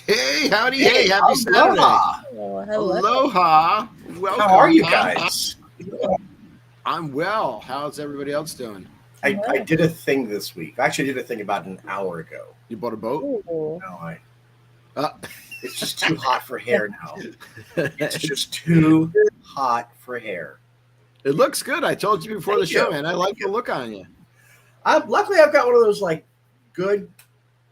Hey, howdy, hey, happy Saturday. Aloha. Oh, hello. Aloha. Welcome. How are you guys? I'm well. How's everybody else doing? I did a thing this week. I actually did a thing about an hour ago. You bought a boat? Ooh. No, Uh, it's just too hot for hair now. It's just too hot for hair. It looks good. I told you before the Thank show, you. man. I like the look on you. Luckily, I've got one of those like good,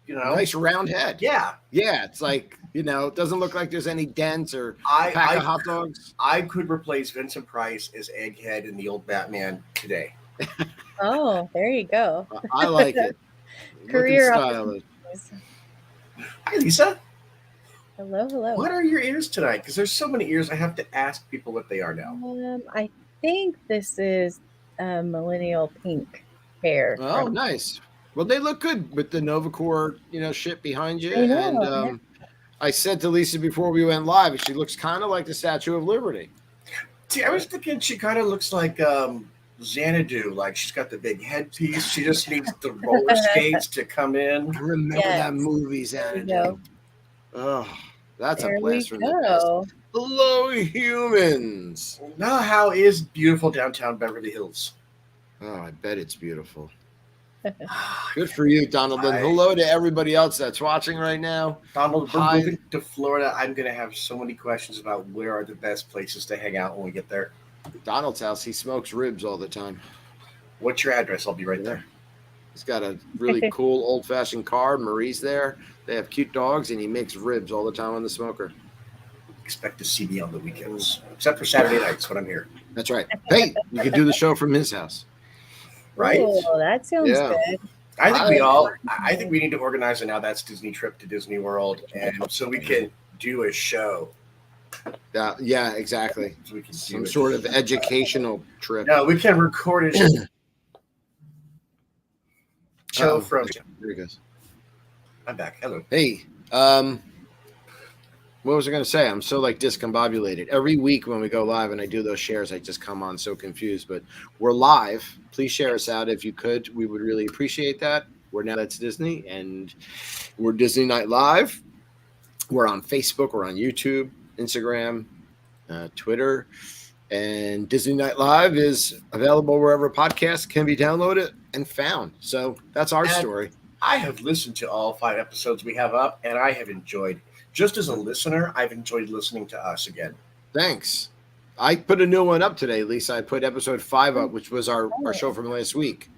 Nice round head. Yeah, Yeah, it's like, it doesn't look like there's any dents or I pack of hot dogs. I could replace Vincent Price as Egghead in the old Batman today. Oh, there you go. I like it. Career Looking stylish. opportunities. Hi, Lisa. Hello. What are your ears tonight? Because there's so many ears. I have to ask people what they are now. I think this is millennial pink hair. Oh, nice. Well, they look good with the Novacore, shit behind you. I know, And I said to Lisa before we went live, she looks kind of like the Statue of Liberty. See, I was thinking she kind of looks like Xanadu. Like she's got the big headpiece. She just needs the roller skates to come in. I remember that movie, Xanadu. Oh, that's There a blast we from the past. go. Hello, humans. Now, how is beautiful downtown Beverly Hills? Oh, I bet it's beautiful. Good for you, Donald. And Hi. hello to everybody else that's watching right now. Donald, we're Hi. moving to Florida. I'm going to have so many questions about where are the best places to hang out when we get there. Donald's house, he smokes ribs all the time. What's your address? I'll be right there. He's got a really cool old-fashioned car. Marie's there. They have cute dogs, and he makes ribs all the time on the smoker. Expect to see me on the weekends, except for Saturday nights when I'm here. That's right. Hey, you could do the show from his house. Right? Oh, that sounds Yeah. good. I think we need to organize a Now That's Disney trip to Disney World, and so we can do a show. Yeah, exactly. So we can Some do sort of educational trip. No, we can record a show Uh-oh. from. There he goes. I'm back. Hello. Hey, what was I going to say? I'm so discombobulated. Every week when we go live and I do those shares, I just come on so confused. But we're live. Please share us out if you could. We would really appreciate that. We're Now That's Disney, and we're Disney Night Live. We're on Facebook. We're on YouTube, Instagram, Twitter. And Disney Night Live is available wherever podcasts can be downloaded and found. So that's our story. I have listened to all 5 episodes we have up, and I have enjoyed. Just as a listener, I've enjoyed listening to us again. Thanks. I put a new one up today, Lisa. I put episode 5 up, which was our show from last week.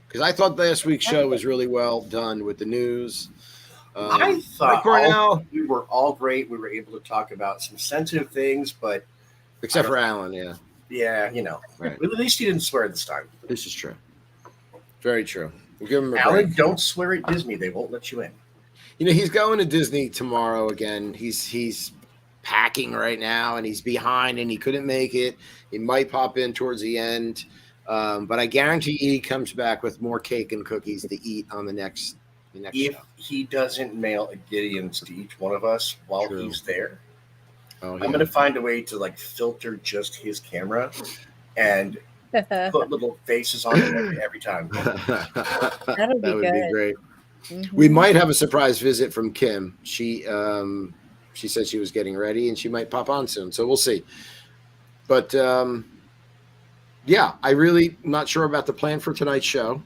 Because I thought last week's show was really well done with the news. I thought Cornell, we were all great. We were able to talk about some sensitive things, but except for Alan, yeah. yeah, Right. At least he didn't swear this time. This is true. Very true. We'll give him a Alan, break. don't swear at Disney. They won't let you in. He's going to Disney tomorrow again. He's packing right now, and he's behind, and he couldn't make it. He might pop in towards the end, but I guarantee he comes back with more cake and cookies to eat on the next If show. he doesn't mail a Gideon's to each one of us while True. he's there, Oh, I'm going to find a way to filter just his camera and put little faces on it every time. That'll be That would good. be great. Mhm. We might have a surprise visit from Kim. She said she was getting ready, and she might pop on soon. So we'll see. But yeah, I really not sure about the plan for tonight's show.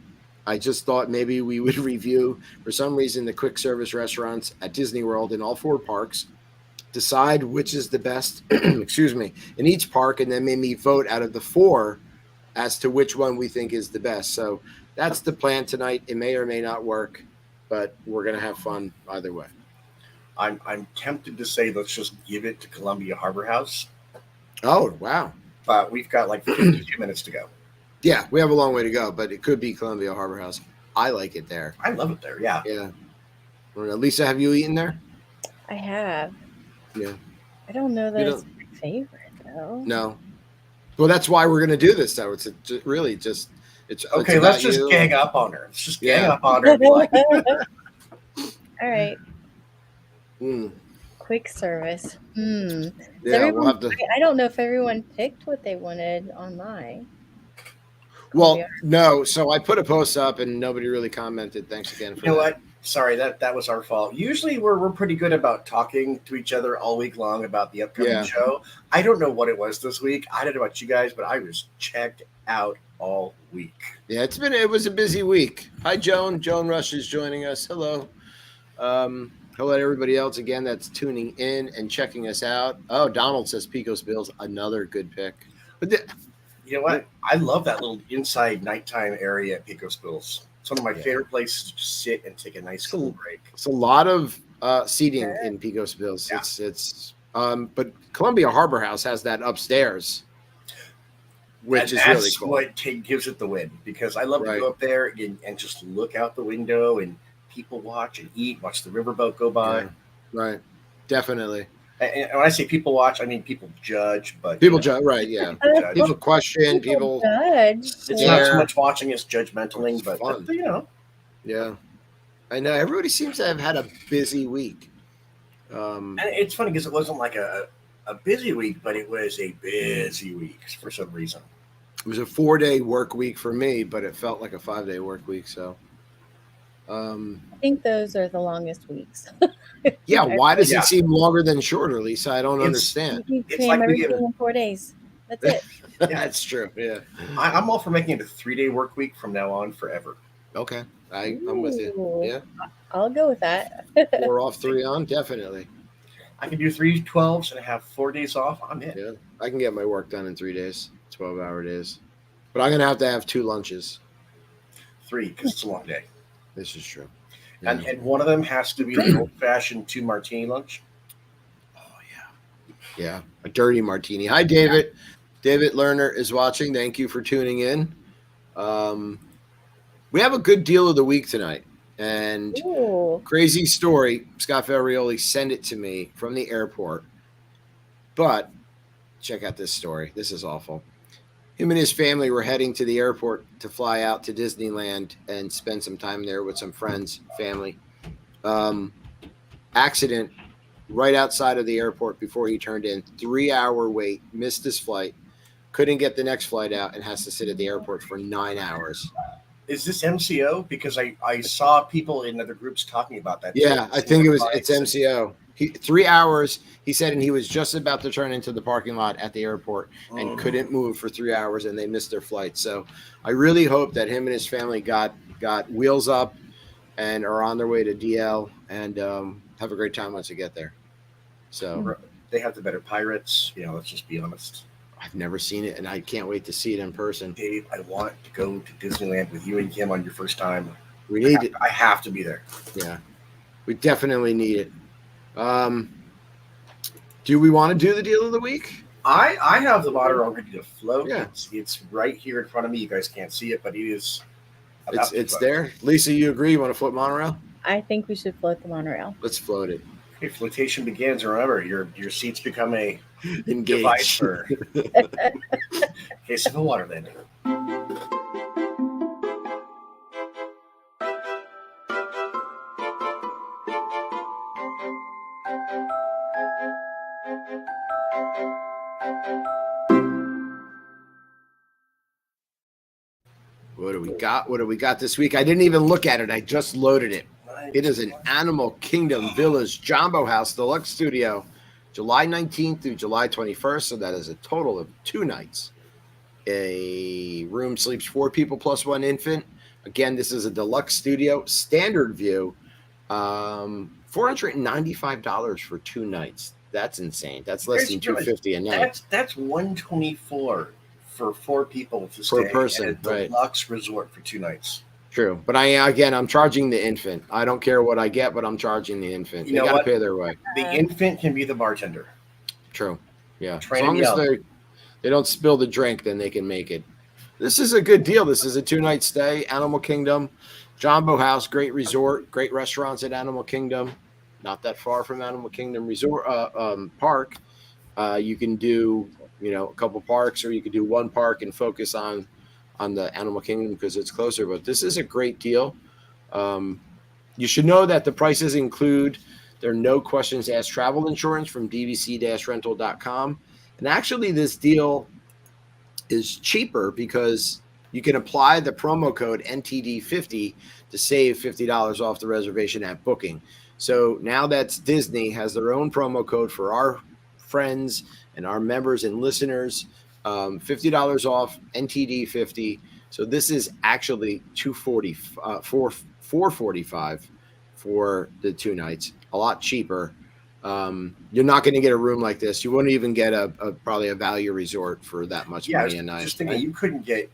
I just thought maybe we would review, for some reason, the quick service restaurants at Disney World in all 4 parks, decide which is the best, excuse me, in each park, and then maybe vote out of the 4 as to which one we think is the best. So that's the plan tonight. It may or may not work, but we're going to have fun either way. I'm tempted to say let's just give it to Columbia Harbor House, Oh, wow. but we've got 52 minutes to go. Yeah, we have a long way to go, but it could be Columbia Harbor House. I like it there. I love it there. Yeah. Yeah. Lisa, have you eaten there? I have. Yeah. I don't know that You it's my favorite though. No. Well, that's why we're going to do this, though. It's really just it's Okay, it's let's about just you. gang up on her. Let's just gang Yeah. up on her and be like, All right. Mm. Quick service. Does Yeah, we'll have to. I don't know if everyone picked what they wanted online. Well, no. So I put a post up, and nobody really commented. Thanks again for you know that. what? Sorry, that was our fault. Usually we're pretty good about talking to each other all week long about the upcoming Yeah. show. I don't know what it was this week. I don't know about you guys, but I was checked out all week. Yeah, it was a busy week. Hi, Joan. Joan Rush is joining us. Hello. Hello to everybody else again that's tuning in and checking us out. Oh, Donald says Pecos Bills, another good pick. But You know what? I love that little inside nighttime area at Pecos Bills. It's one of my favorite places to just sit and take a nice cool break. it's a lot of seating in Pecos Bills. Yeah. But Columbia Harbor House has that upstairs, which is really cool. What gives it the win, because I love to go up there and just look out the window and people watch and eat, watch the riverboat go by. Yeah, right. Definitely. And when I say people watch, I mean people judge, but people judge, right? Yeah, people question, people judge. It's not so much watching as judgmentaling, but fun. You know. Yeah, I know everybody seems to have had a busy week. And it's funny because it wasn't like a busy week, but it was a busy week for some reason. It was a 4-day work week for me, but it felt like a 5-day work week. So, I think those are the longest weeks. yeah, why does it seem longer than shorter, Lisa? I don't understand. You cram everything in 4 days. That's it. Yeah, it's true. Yeah, I'm all for making it a 3-day work week from now on forever. Okay, I'm with you. Yeah, I'll go with that. 4 off, 3 on, definitely. I can do 3 12s and have 4 days off. I'm in. Yeah, I can get my work done in 3 days, 12-hour days. But I'm gonna have to have 2 lunches. 3 because it's a long day. This is true. Yeah. And one of them has to be the old-fashioned 2 martini lunch. Oh yeah, a dirty martini. Hi, David. David Lerner is watching. Thank you for tuning in. We have a good deal of the week tonight, and crazy story. Scott Ferrioli sent it to me from the airport. But check out this story. This is awful. Him and his family were heading to the airport to fly out to Disneyland and spend some time there with some friends, family. Accident right outside of the airport before he turned in. 3-hour wait, missed his flight, couldn't get the next flight out, and has to sit at the airport for 9 hours. Is this MCO? Because I saw people in other groups talking about that. Yeah, I think it's MCO. 3 hours, he said, and he was just about to turn into the parking lot at the airport and couldn't move for 3 hours, and they missed their flight. So I really hope that him and his family got wheels up and are on their way to DL and have a great time once they get there. So they have the better pirates. Let's just be honest. I've never seen it, and I can't wait to see it in person. Dave, I want to go to Disneyland with you and Kim on your first time. We need it. I have to be there. Yeah, we definitely need it. Do we want to do the deal of the week? I have the water already to float. Yeah. It's right here in front of me. You guys can't see it, but it is. It's there. Lisa, you agree? You want to float monorail? I think we should float the monorail. Let's float it. Okay, flotation begins. Remember, your seats become a Engage. device for case of a water landing. What do we got? What do we got this week? I didn't even look at it. I just loaded it. It is an Animal Kingdom Village Jumbo House Deluxe Studio, July 19th through July 21st. So that is a total of 2 nights. A room sleeps 4 people plus 1 infant. Again, this is a deluxe studio, standard view. $495 for 2 nights. That's insane. That's less than $250 a night. That's $124 for 4 people to stay per person, at a deluxe resort for 2 nights. True, but I'm charging the infant. I don't care what I get, but I'm charging the infant. They got to pay their way. The infant can be the bartender. True, yeah. Train as long as they don't spill the drink, then they can make it. This is a good deal. This is a 2-night stay. Animal Kingdom, Jumbo House, great resort, great restaurants at Animal Kingdom. Not that far from Animal Kingdom Resort Park. You can do a couple parks, or you could do 1 park and focus on the Animal Kingdom because it's closer. But this is a great deal. You should know that the prices include there are no questions asked travel insurance from dvc-rental.com. And actually, this deal is cheaper because you can apply the promo code NTD50 to save $50 off the reservation at booking. So now that's Disney has their own promo code for our friends and our members and listeners, $50 off NTD50. So this is actually $445 for the 2 nights, a lot cheaper. You're not going to get a room like this. You wouldn't even get a probably a value resort for that much money a night. Just thinking, you couldn't get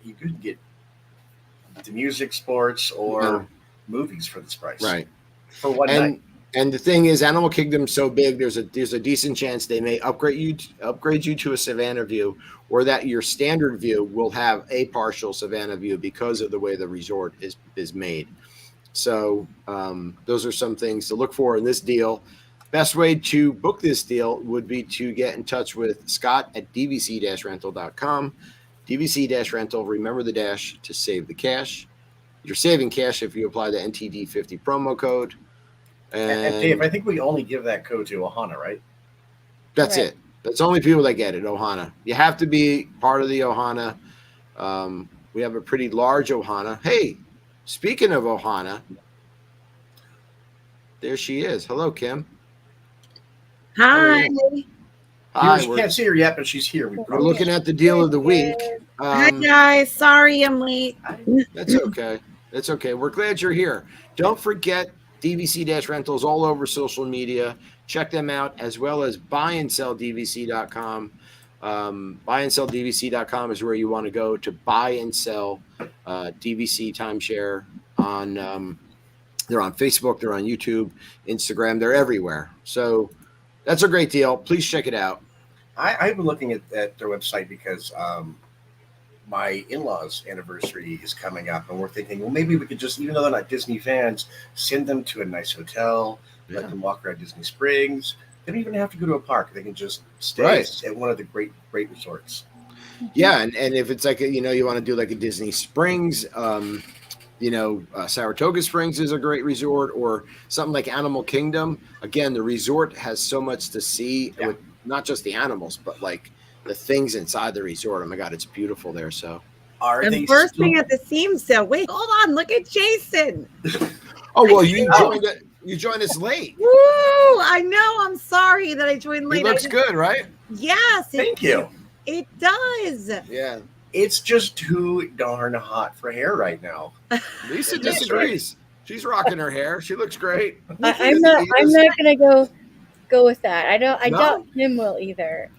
the music, sports, or movies for this price, right? For one night. And the thing is, Animal Kingdom's so big. There's a decent chance they may upgrade you to a Savannah view, or that your standard view will have a partial Savannah view because of the way the resort is made. So those are some things to look for in this deal. Best way to book this deal would be to get in touch with Scott at dvc-rental.com. DVC-rental, remember the dash to save the cash. You're saving cash if you apply the NTD50 promo code. And Dave, I think we only give that code to Ohana, right? That's Right. it. That's only people that get it, Ohana. You have to be part of the Ohana. We have a pretty large Ohana. Hey, speaking of Ohana, there she is. Hello, Kim. Hi. Hi, You can't see her yet, but she's here. we're looking at the deal of the week. Hi, guys. Sorry I'm late. That's okay. That's okay. We're glad you're here. Don't forget DVC-rentals all over social media. Check them out, as well as buyandselldvc.com. Buyandselldvc.com is where you want to go to buy and sell DVC timeshare. They're on Facebook, they're on YouTube, Instagram, they're everywhere. So that's a great deal. Please check it out. I've been looking at their website because my in-laws' anniversary is coming up, and we're thinking, well, maybe we could just, even though they're not Disney fans, send them to a nice hotel, let them walk around Disney Springs. They don't even have to go to a park; they can just stay at one of the great resorts. Yeah, and if it's like you want to do like a Disney Springs, Saratoga Springs is a great resort, or something like Animal Kingdom. Again, the resort has so much to see with not just the animals, but like the things inside the resort. Oh my God, it's beautiful there. So I'm bursting at the seams. So wait, hold on. Look at Jason. Oh well, you joined us late. Woo! I know. I'm sorry that I joined late. It looks good, right? Yes. Thank you. It does. Yeah. It's just too darn hot for hair right now. Lisa disagrees. She's rocking her hair. She looks great. I'm not gonna go with that. I doubt Kim will either.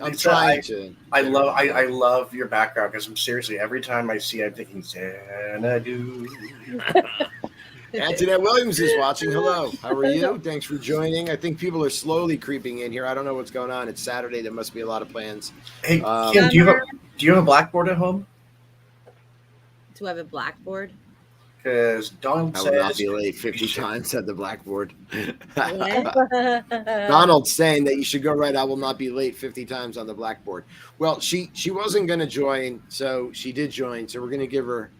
I'm trying to. I love your background, because I'm seriously, every time I see it, I'm thinking Xanadu. Antoinette Williams is watching. Hello. How are you? Thanks for joining. I think people are slowly creeping in here. I don't know what's going on. It's Saturday. There must be a lot of plans. Hey, Kim, do you have a blackboard at home? Do I have a blackboard? Because Donald I says will not be late 50 times at the blackboard. Donald's saying that you should go right. I will not be late 50 times on the blackboard. Well, she wasn't going to join, so she did join. So we're going to give her.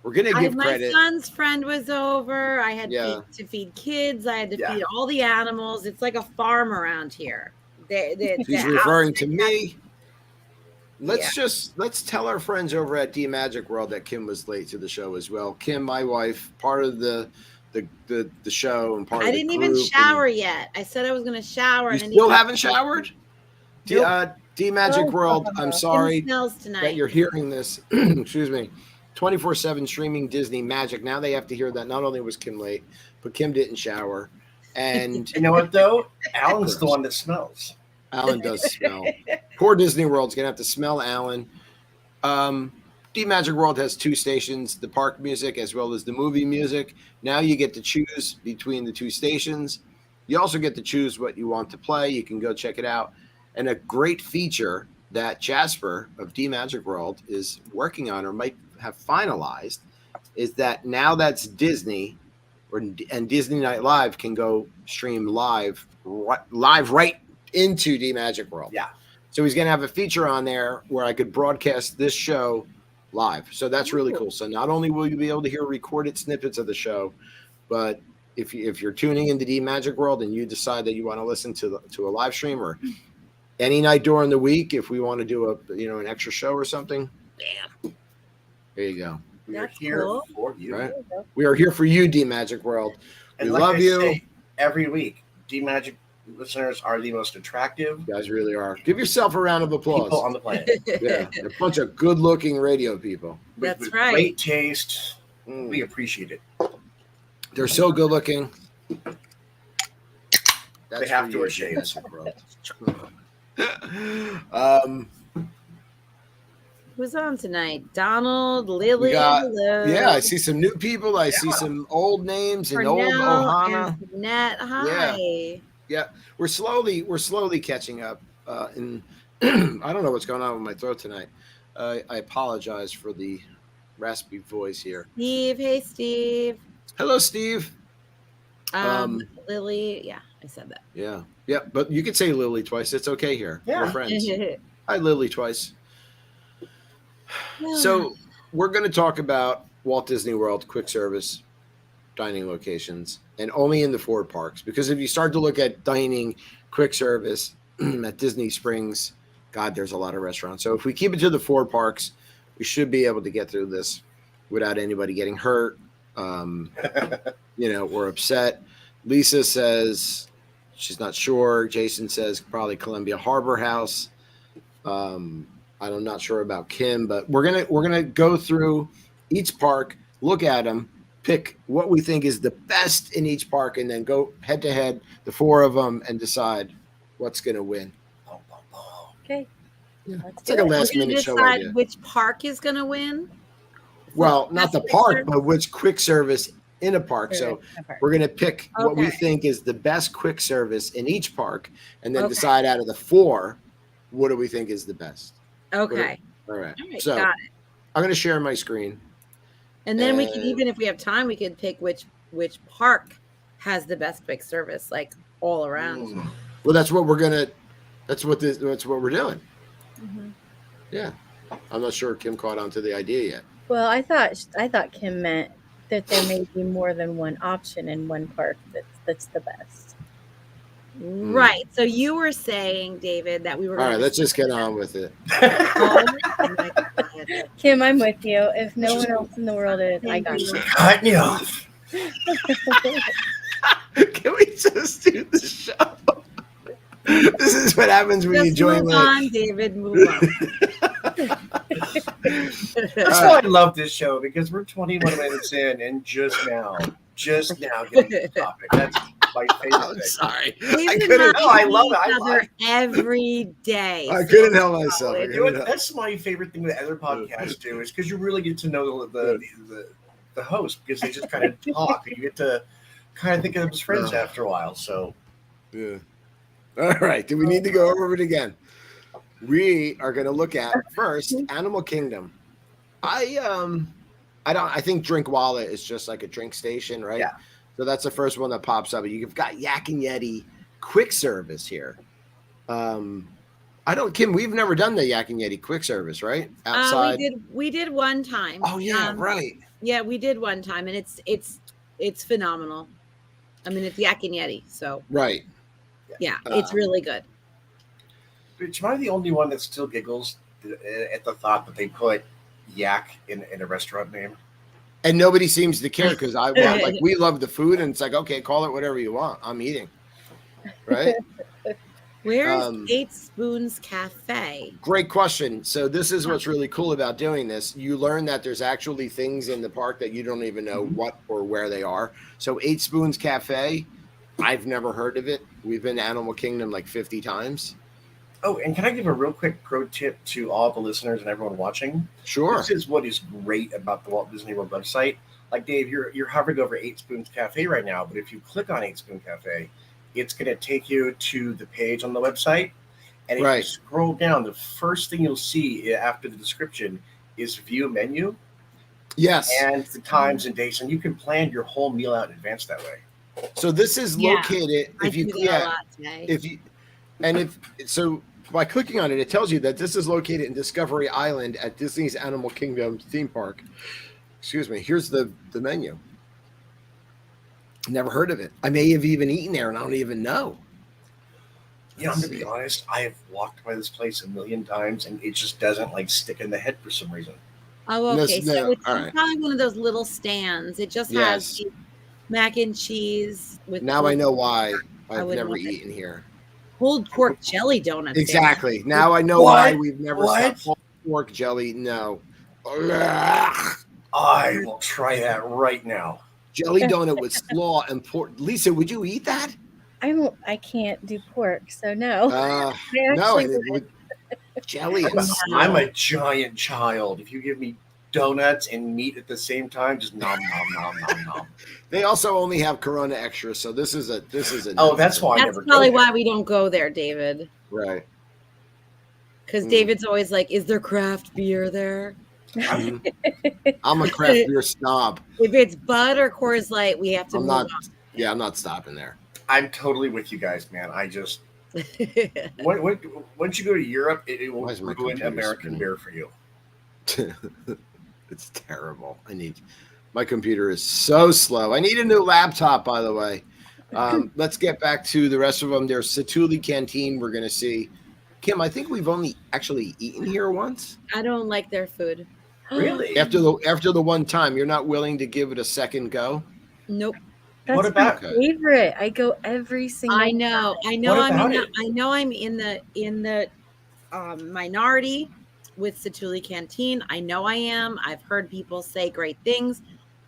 We're going to give credit. My son's friend was over. I had to feed kids. I had to feed all the animals. It's like a farm around here. She's referring to me. Let's tell our friends over at D Magic World that Kim was late to the show as well. Kim, my wife, part of the show and part of the group. I didn't even shower yet. I said I was going to shower. You still haven't showered? Nope. D Magic World, I'm sorry that you're hearing this. Excuse me. 24/7 streaming Disney Magic. Now they have to hear that not only was Kim late, but Kim didn't shower. And you know what though? Alan's the one that smells. Alan does smell. Poor Disney World's gonna have to smell Alan. D Magic World has 2 stations, the park music as well as the movie music. Now you get to choose between the 2 stations. You also get to choose what you want to play. You can go check it out. And a great feature that Jasper of D Magic World is working on, or might have finalized, is that now that's Disney and Disney Night Live can go stream live right into D Magic World. Yeah. So he's going to have a feature on there where I could broadcast this show live. So that's really cool. So not only will you be able to hear recorded snippets of the show, but if you're tuning into D Magic World and you decide that you want to listen to a live stream, or any night during the week, if we want to do an extra show or something, bam, There you go. We are That's here cool. for you. Right. We are here for you, D Magic World. We And like love I you. say every week, D Magic listeners are the most attractive You guys really are. Give yourself a round of applause. people on the planet. Yeah, a bunch of good-looking radio people. That's with right. Great taste. Mm. We appreciate it. They're so good-looking. They have for to you, wear D shades. Magic World. Who's on tonight? Donald, Lily. We got, hello. yeah, I see some new people. I see some old names and old Cornell Ohana. and Jeanette. Hi. Yeah, we're slowly catching up. And I don't know what's going on with my throat tonight. I apologize for the raspy voice here. Steve. Hey, Steve. Hello, Steve. Lily. Yeah, I said that. Yeah, but you can say Lily twice. It's okay here. Yeah. We're friends. Hi, Lily twice. So we're going to talk about Walt Disney World quick service dining locations, and only in the 4 parks. Because if you start to look at dining quick service at Disney Springs, God, there's a lot of restaurants. So if we keep it to the 4 parks, we should be able to get through this without anybody getting hurt, or upset. Lisa says she's not sure. Jason says probably Columbia Harbor House. I'm not sure about Kim, but we're gonna go through each park, look at them, pick what we think is the best in each park, and then go head to head, the 4 of them, and decide what's gonna win. Okay. Yeah. Let's It's like a do it. last minute show decide idea. which park is going to win. Well, not the Best park, quick but which quick service in a park. So we're gonna pick what we Okay. think is the best quick service in each park, and then Okay. decide out of the 4, what do we think is the best. Okay. All right. All right, So got I'm gonna share my screen. And then we could, And- even if we have time, we could pick which park has the best quick service, like all around. Well, that's what we're we're doing. Mhm. Yeah. I'm not sure Kim caught on to the idea yet. Well, I thought Kim meant that there may be more than one option in one park that's the best. Right. So you were saying, David, that we were All right, gonna- let's just get on with it. Oh my God. Kim, I'm with you. If no one else in the world is, I got you. Cut me off. Can we just do the show? This is what happens when you Just join move late. on, David. Move on. That's why I love this show, because we're 21 minutes in and just now getting to the topic. That's my favorite I'm thing. sorry. David I and couldn't. No, I love see it. I each love other every day. I couldn't help myself. I You know couldn't what? help- That's my favorite thing that other podcasts do, is because you really get to know the host, because they just kind of talk. You get to kind of think of them as friends after a while. So Yeah. All right. Do we need to go over it again? We are going to look at first Animal Kingdom. I think Drink Wallet is just like a drink station, right? Yeah. So that's the first one that pops up. You've got Yak and Yeti quick service here. Kim, we've never done the Yak and Yeti quick service, right? Outside. We did one time. Oh yeah, right. Yeah, we did one time, and it's phenomenal. I mean, it's Yak and Yeti, so Right. yeah, it's really good. Am I the only one that still giggles at the thought that they put yak in a restaurant name? And nobody seems to care because we love the food, and it's like, okay, call it whatever you want. I'm eating. Right? Where's 8 Spoons Cafe? Great question. So this is what's really cool about doing this. You learn that there's actually things in the park that you don't even know what or where they are. So 8 Spoons Cafe, I've never heard of it. We've been to Animal Kingdom like 50 times. Oh, and can I give a real quick pro tip to all the listeners and everyone watching? Sure. This is what is great about the Walt Disney World website. Like, Dave, you're hovering over 8 Spoons Cafe right now, but if you click on 8 Spoon Cafe, it's going to take you to the page on the website. And if you scroll down, the first thing you'll see after the description is view menu. Yes. And the times and dates, and you can plan your whole meal out in advance that way. So this is located by clicking on it, it tells you that this is located in Discovery Island at Disney's Animal Kingdom theme park. Excuse me. Here's the menu. Never heard of it. I may have even eaten there and I don't even know. You know, I'm going to be honest, I have walked by this place a million times and it just doesn't like stick in the head for some reason. Oh, No, okay. So no, it's all right. probably one of those little stands. It just has Yes. the mac and cheese with Now I pulled know pork. why I I've would never love it. eaten here. Pulled pork jelly donuts. There. Exactly. Now I know why What? we've never What? stopped pork jelly. No. Ugh. I will try that right now. Jelly donut with slaw and pork. Lisa, would you eat that? I can't do pork, so no. I No, actually and it would jelly and I'm slaw. a giant child. If you give me donuts and meat at the same time, just nom nom nom nom nom. They also only have Corona Extra, so this is a Oh, no that's for me. why I That's never probably go there. why we don't go there, David. Right. Because David's always like, "Is there craft beer there?" I'm a craft beer snob. If it's Bud or Coors Light, we have to I'm move not. Yeah, I'm not stopping there. I'm totally with you guys, man. I just on. once you go to Europe, it will Why is my ruin computer American spinning? beer for you. It's terrible. My computer is so slow. I need a new laptop, by the way. Let's get back to the rest of them. There's Satuli Canteen. We're going to see. Kim, I think we've only actually eaten here once. I don't like their food. Really? After the one time, you're not willing to give it a second go? Nope. That's What about- my favorite. I go every single I know. time. I know. What about I'm in the minority with Satuli Canteen. I know I am. I've heard people say great things.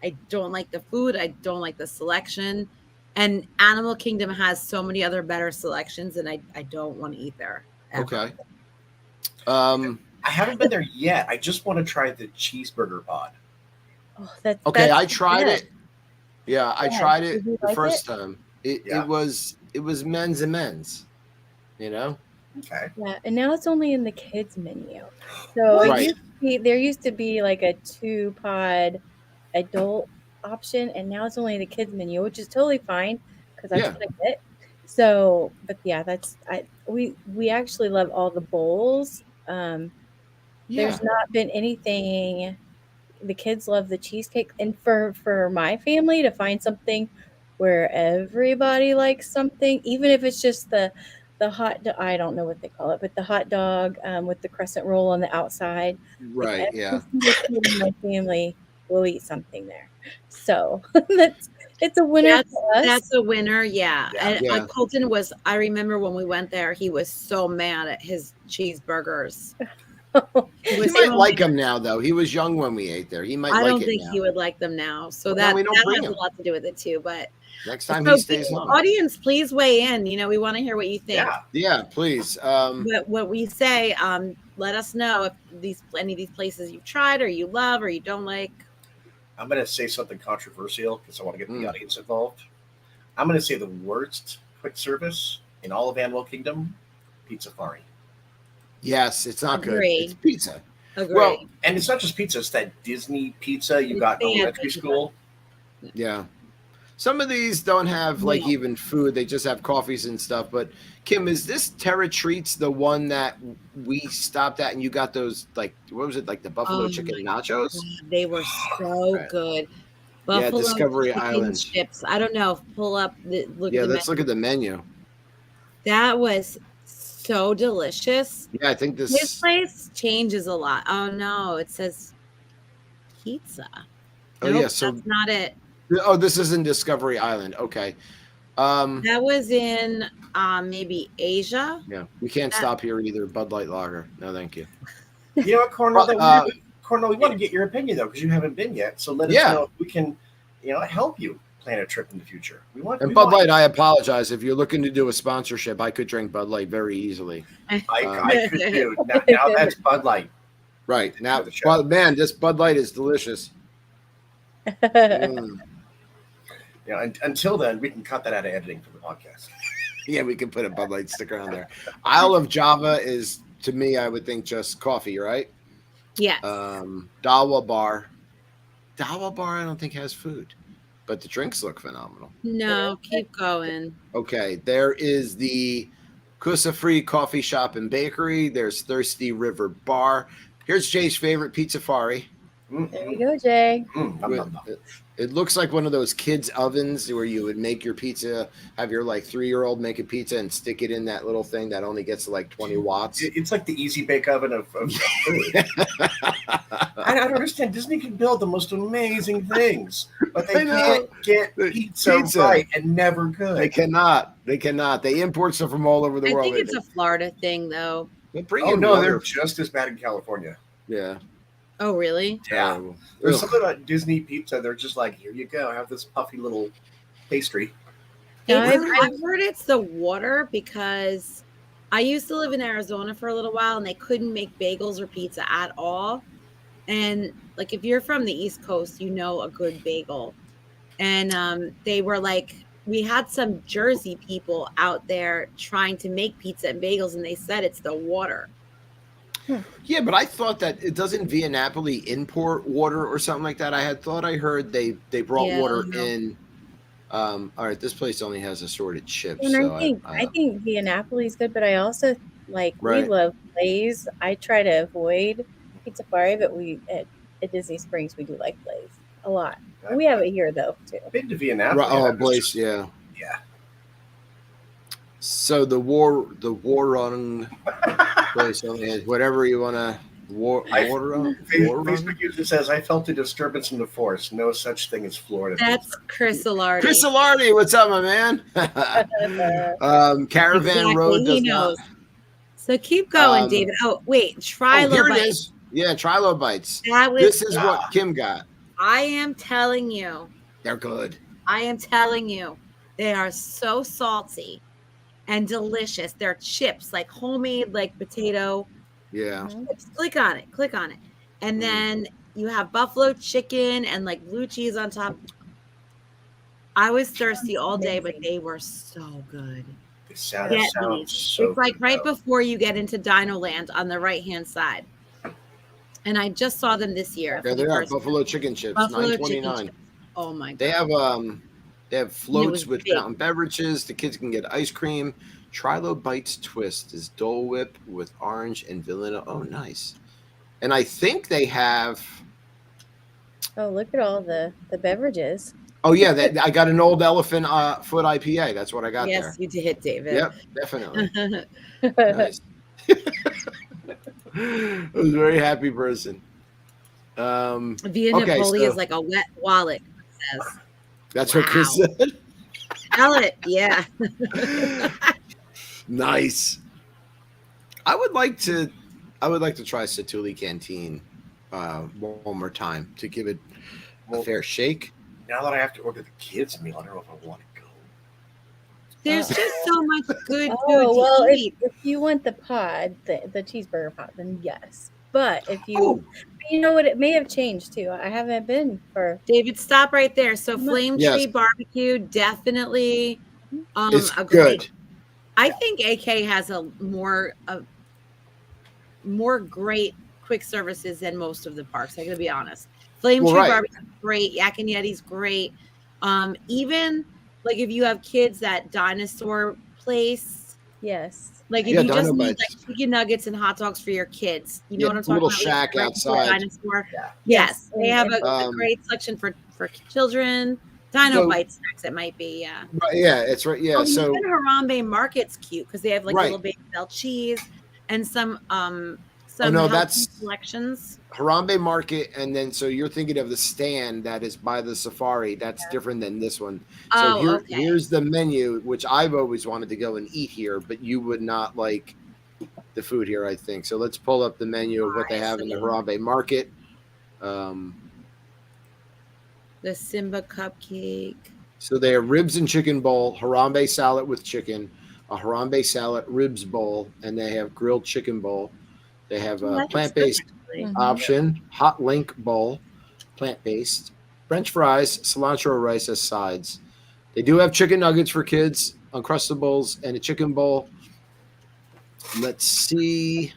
I don't like the food. I don't like the selection. And Animal Kingdom has so many other better selections, and I don't want to eat there. Ever. Okay. I haven't been there yet. I just want to try the cheeseburger pod. Oh, Okay, that's I tried good. it. Yeah, I Yeah, tried did it you the like first it? time. It Yeah. was men's and men's. You know? Okay. Yeah, and now it's only in the kids menu. So Right. there used to be like a 2-pod adult option, and now it's only the kids menu, which is totally fine because that's Yeah. what I get. So, but yeah, we actually love all the bowls. Yeah. There's not been anything. The kids love the cheesecake, and for my family to find something where everybody likes something, even if it's just the I don't know what they call it, but the hot dog with the crescent roll on the outside. Like Right, yeah. every single kid in my family will eat something there. So it's a winner for us. That's a winner, yeah. Yeah. And Yeah. Colton I remember when we went there, he was so mad at his cheeseburgers. He He was might so like mad. them now, though. He was young when we ate there. He might I like don't it think now. he would like them now. So Well, that, then we don't that bring has him. a lot to do with it too. But Next time so he stays home. audience, please weigh in. We want to hear what you think. Yeah. Yeah, please. What we say, let us know if any of these places you've tried or you love or you don't like. I'm going to say something controversial because I want to get the audience involved. I'm going to say the worst quick service in all of Animal Kingdom, Pizza Fari. Yes, it's not good. Agree. It's pizza. Agree. Well, and it's not just pizza; it's that Disney pizza you got in Yeah, elementary school. Yeah. Some of these don't have like No. even food. They just have coffees and stuff. But Kim, is this Terra Treats the one that we stopped at and you got those like what was it, like the buffalo Oh chicken my nachos? They were so Right. good. Yeah, Buffalo Discovery chicken Island. chips. I don't know. Pull up. Look Yeah, at the let's look at the menu. That was so delicious. Yeah, I think This this. place changes a lot. Oh no, it says pizza. Oh Nope, yeah, so that's not it. this is in Discovery Island. Okay. That was in maybe Asia. Yeah, we can't stop here either. Bud Light Lager. No, thank you. You know what, Cornell? Well, Cornell, we want to get your opinion though because you haven't been yet. So let us Yeah. know if we can, help you plan a trip in the future. And Bud Light, I apologize if you're looking to do a sponsorship. I could drink Bud Light very easily. I could do. Now that's Bud Light. Right now, For the show. well, man, this Bud Light is delicious. Mm. Until then, we can cut that out of editing for the podcast. Yeah, we can put a Bud Light sticker on there. Isle of Java is, to me, I would think just coffee, right? Yes. Dawa Bar. Dawa Bar, I don't think has food, but the drinks look phenomenal. No, keep going. Okay, there is the Kusa Free Coffee Shop and Bakery. There's Thirsty River Bar. Here's Jay's favorite, Pizza Fari. There you go, Jay. Nom, nom, nom. It looks like one of those kids' ovens where you would make your pizza, have your like 3-year-old make a pizza and stick it in that little thing that only gets like 20 watts. It's like the easy bake oven of food. I don't understand. Disney can build the most amazing things, but they I know. can't get pizza right and never good. They cannot. They import stuff from all over the I world. think it's a Florida thing, though. They bring Oh in no, water. they're just as bad in California. Yeah. Oh, really? Yeah. Terrible. There's Ugh. something about Disney pizza. They're just like, here you go, have this puffy little pastry. No, I've heard it's the water because I used to live in Arizona for a little while and they couldn't make bagels or pizza at all. And like if you're from the East Coast, you know a good bagel. And they were like, we had some Jersey people out there trying to make pizza and bagels, and they said it's the water. Yeah, but I thought that it doesn't Via Napoli import water or something like that. I had thought I heard they brought Yeah, water no. in. All right, this place only has assorted chips. And So I think Via Napoli is good, but I also like Right. we love Blaze. I try to avoid Pizza Fari, but we at Disney Springs we do like Blaze a lot. We have it here though too. Been to Vietnam. Blaze, yeah. Yeah. So the Warung place only has whatever you want to Warung. Facebook user says, I felt a disturbance in the force. No such thing as Florida. That's Chris Alardi. Chris Alardi, what's up, my man? Caravan Exactly, Road he does knows. not. So keep going, Um, David. Oh, wait. Oh, Trilo here it bites. is. Yeah, Trilo bites. That was, This is what Kim got. I am telling you. They're good. I am telling you. They are so salty and delicious. They're chips, like homemade, like potato Yeah. chips. Click on it. And then you have buffalo chicken and like blue cheese on top. I was thirsty all day, but they were so good. It sounds Get so these. It's like good, right though. before you get into Dino Land on the right-hand side. And I just saw them this year. Yeah, for they the are first buffalo chicken chips, Buffalo chicken $9.29. chips. Oh my god. They have floats was with big. fountain beverages. The kids can get ice cream. Trilo Bites Twist is Dole Whip with orange and vanilla. Oh, nice. And I think they have. Oh, look at all the beverages. Oh yeah, I got an old elephant foot IPA. That's what I got Yes, you did, David. there. Yep, definitely. Nice. I was a very happy person. Via Okay, Napoli so- is like a wet wallet, it says. That's what Chris Wow. said. Tell it, yeah. Nice. I would like to try Satuli Canteen one more time to give it a fair shake. Now that I have to order the kids' meal, I don't know if I want to go. There's just so much good food Oh well, to eat. if you want the pod, the cheeseburger pod, then yes. But if you Oh, you know what, it may have changed too. I haven't been for David, stop right there. So Flame Yes. Tree Barbecue, definitely it's a good. great. I think AK has a more great quick services than most of the parks. I'm gonna be honest. Flame Well, Tree right. Barbecue is great. Yak and Yeti's great. Even like if you have kids, that dinosaur place. yes. Like if Yeah, you just Dino need Bites. like chicken nuggets and hot dogs for your kids, you know Yeah, what I'm a talking little about? shack Right before outside. Dinosaur. Yeah. Yes, they have a Um, great selection for children. Dino So- Bite snacks, it might be, yeah. Right, yeah, it's right. Yeah, Oh, so even Harambe Market's cute because they have like Right. little baby bell cheese and some no, healthy that's- selections. Harambe Market, and then so you're thinking of the stand that is by the safari. That's different than this one. So Oh, okay. here's the menu, which I've always wanted to go and eat here, but you would not like the food here, I think. So let's pull up the menu of what they have in the Harambe Market. The Simba cupcake. So they have ribs and chicken bowl, Harambe salad with chicken, a Harambe salad ribs bowl, and they have grilled chicken bowl. They have Oh, a that looks plant-based good, actually. Mhm. option, hot link bowl, plant-based, French fries, cilantro rice as sides. They do have chicken nuggets for kids, Uncrustables, and a chicken bowl. Let's see.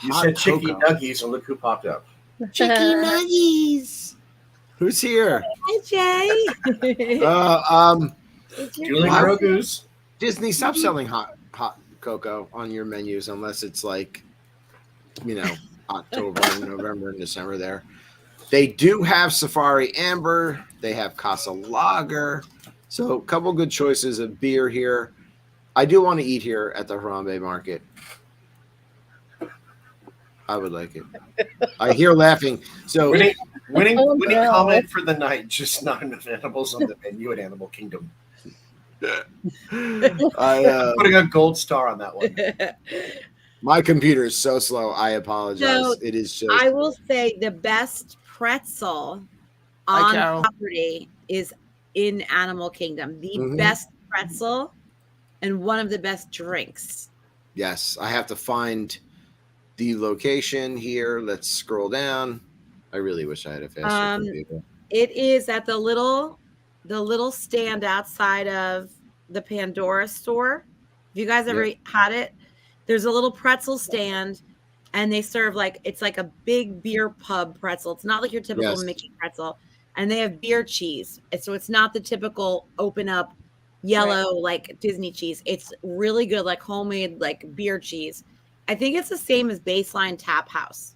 You Hot said chicky cocoa. nuggies, and look who popped up. Chicken nuggies. Who's here? Hi, Jay. Julie Wow. Grogu's. Disney, stop selling hot cocoa on your menus unless it's like, October, November, and December there. They do have Safari Amber. They have Casa Lager. So a couple good choices of beer here. I do want to eat here at the Harambe Market. I would like it. I hear laughing. So Winning Oh, no. comment for the night. Just not enough animals on the menu at Animal Kingdom. Putting a gold star on that one. My computer is so slow. I apologize. So, It is just. I will say the best pretzel Hi, on Carol. property is in Animal Kingdom. The Mhm. best pretzel and one of the best drinks. Yes, I have to find the location here. Let's scroll down. I really wish I had a faster computer. It is at the little stand outside of the Pandora store. Have you guys ever had it? There's a little pretzel stand, and they serve it's like a big beer pub pretzel. It's not like your typical Mickey pretzel, and they have beer cheese. So it's not the typical open up yellow like Disney cheese. It's really good, like homemade beer cheese. I think it's the same as Baseline Tap House.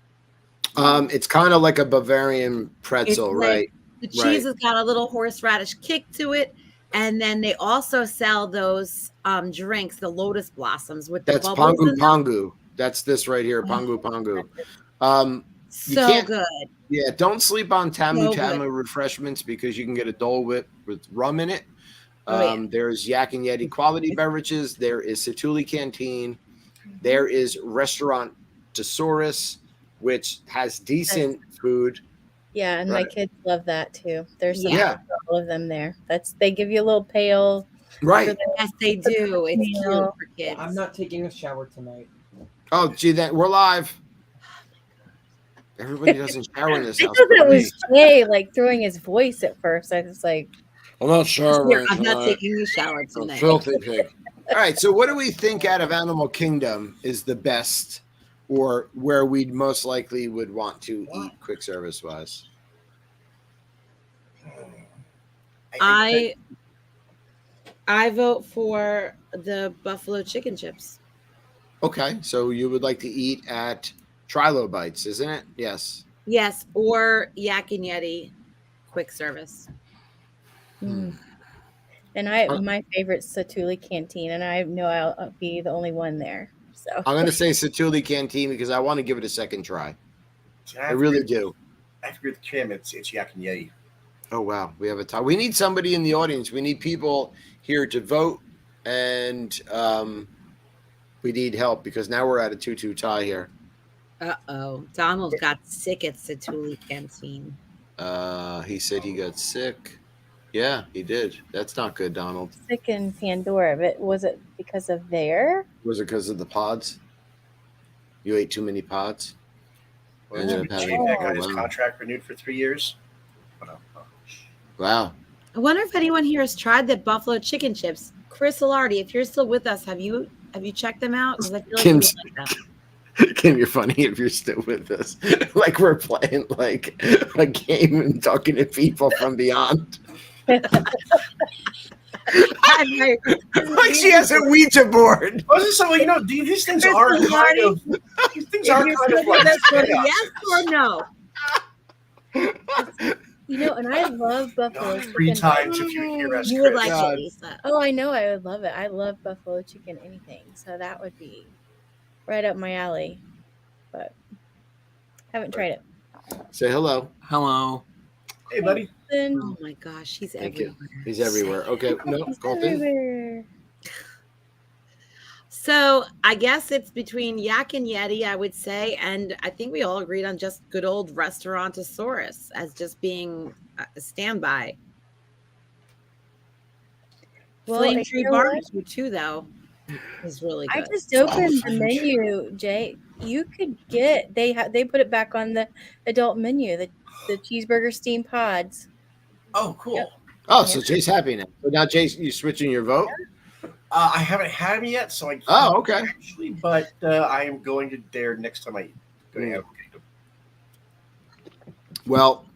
It's kind of like a Bavarian pretzel, right? The cheese has got a little horseradish kick to it. And then they also sell those drinks, the lotus blossoms with the bubbles Pongu in them. Pongu. That's this right here, Pongu Pongu. So good. Yeah, don't sleep on Tamu So Tamu good. refreshments because you can get a Dole Whip with rum in it. Oh, yeah. There's Yak and Yeti quality beverages. There is Satuli Canteen. There is Restaurant Tesaurus, which has decent food. Yeah, and Right. my kids love that too. There's some Yeah. all of them there. They give you a little pail. Right. Yes, they do. It's cute for kids. I'm not taking a shower tonight. Oh, gee, we're live. Everybody doesn't shower in this I house. thought that but was me. Jay throwing his voice at first. I was like, I'm not showering. I'm not tonight. taking a shower I'm tonight. filthy pig. All right, so what do we think out of Animal Kingdom is the best, or where we'd most likely would want to eat quick service wise? I vote for the buffalo chicken chips. Okay, so you would like to eat at Trilo Bites, isn't it? Yes. Yes, or Yak and Yeti quick service. and my favorite Satuli Canteen, and I know I'll be the only one there. So I'm going to say Satuli Canteen because I want to give it a second try. I really do. I agree with Kim. It's Yak and Yeti. Oh, wow. We have a tie. We need somebody in the audience. We need people here to vote, and we need help because now we're at a 2-2 tie here. Uh-oh. Donald got sick at Satuli Canteen. He said he got sick. Yeah, he did. That's not good, Donald. sick in Pandora, but was it because of there? Was it because of the pods? You ate too many pods? Well, Ended up having- got his wow. contract renewed for 3 years. Wow. I wonder if anyone here has tried the buffalo chicken chips. Chris Alardi, if you're still with us, have you checked them out? Because I feel like you would Kim's- like them. Kim, you're funny if you're still with us. Like we're playing like a game and talking to people from beyond. Like she has a Ouija board. I was just saying, these things are kind of these things If are you're kind of still with us, like vote yes or no? And I love buffalo 3 chicken. times if you hear us. You would Chris. like God. it, Lisa. Oh, I know I would love it. I love buffalo chicken anything. So that would be right up my alley. But haven't tried it. Say hello. Hello. Hey, buddy. Then Oh my gosh, he's Thank you. everywhere. He's everywhere. Okay. No, it's Colton. everywhere. So I guess it's between Yak and Yeti, I would say, and I think we all agreed on just good old Restaurantosaurus as just being a standby. Well, Flame and Tree you know what? Barbecue too, though, is really I good. just opened the menu, Jay. You could get they put it back on the adult menu, the cheeseburger steam pods. Oh, cool. Yep. Oh, so Jay's happy now. So now Jay's you switching your vote? I haven't had them yet, so I can't Oh, okay. actually, but I am going to there next time I go to Animal Kingdom. Well,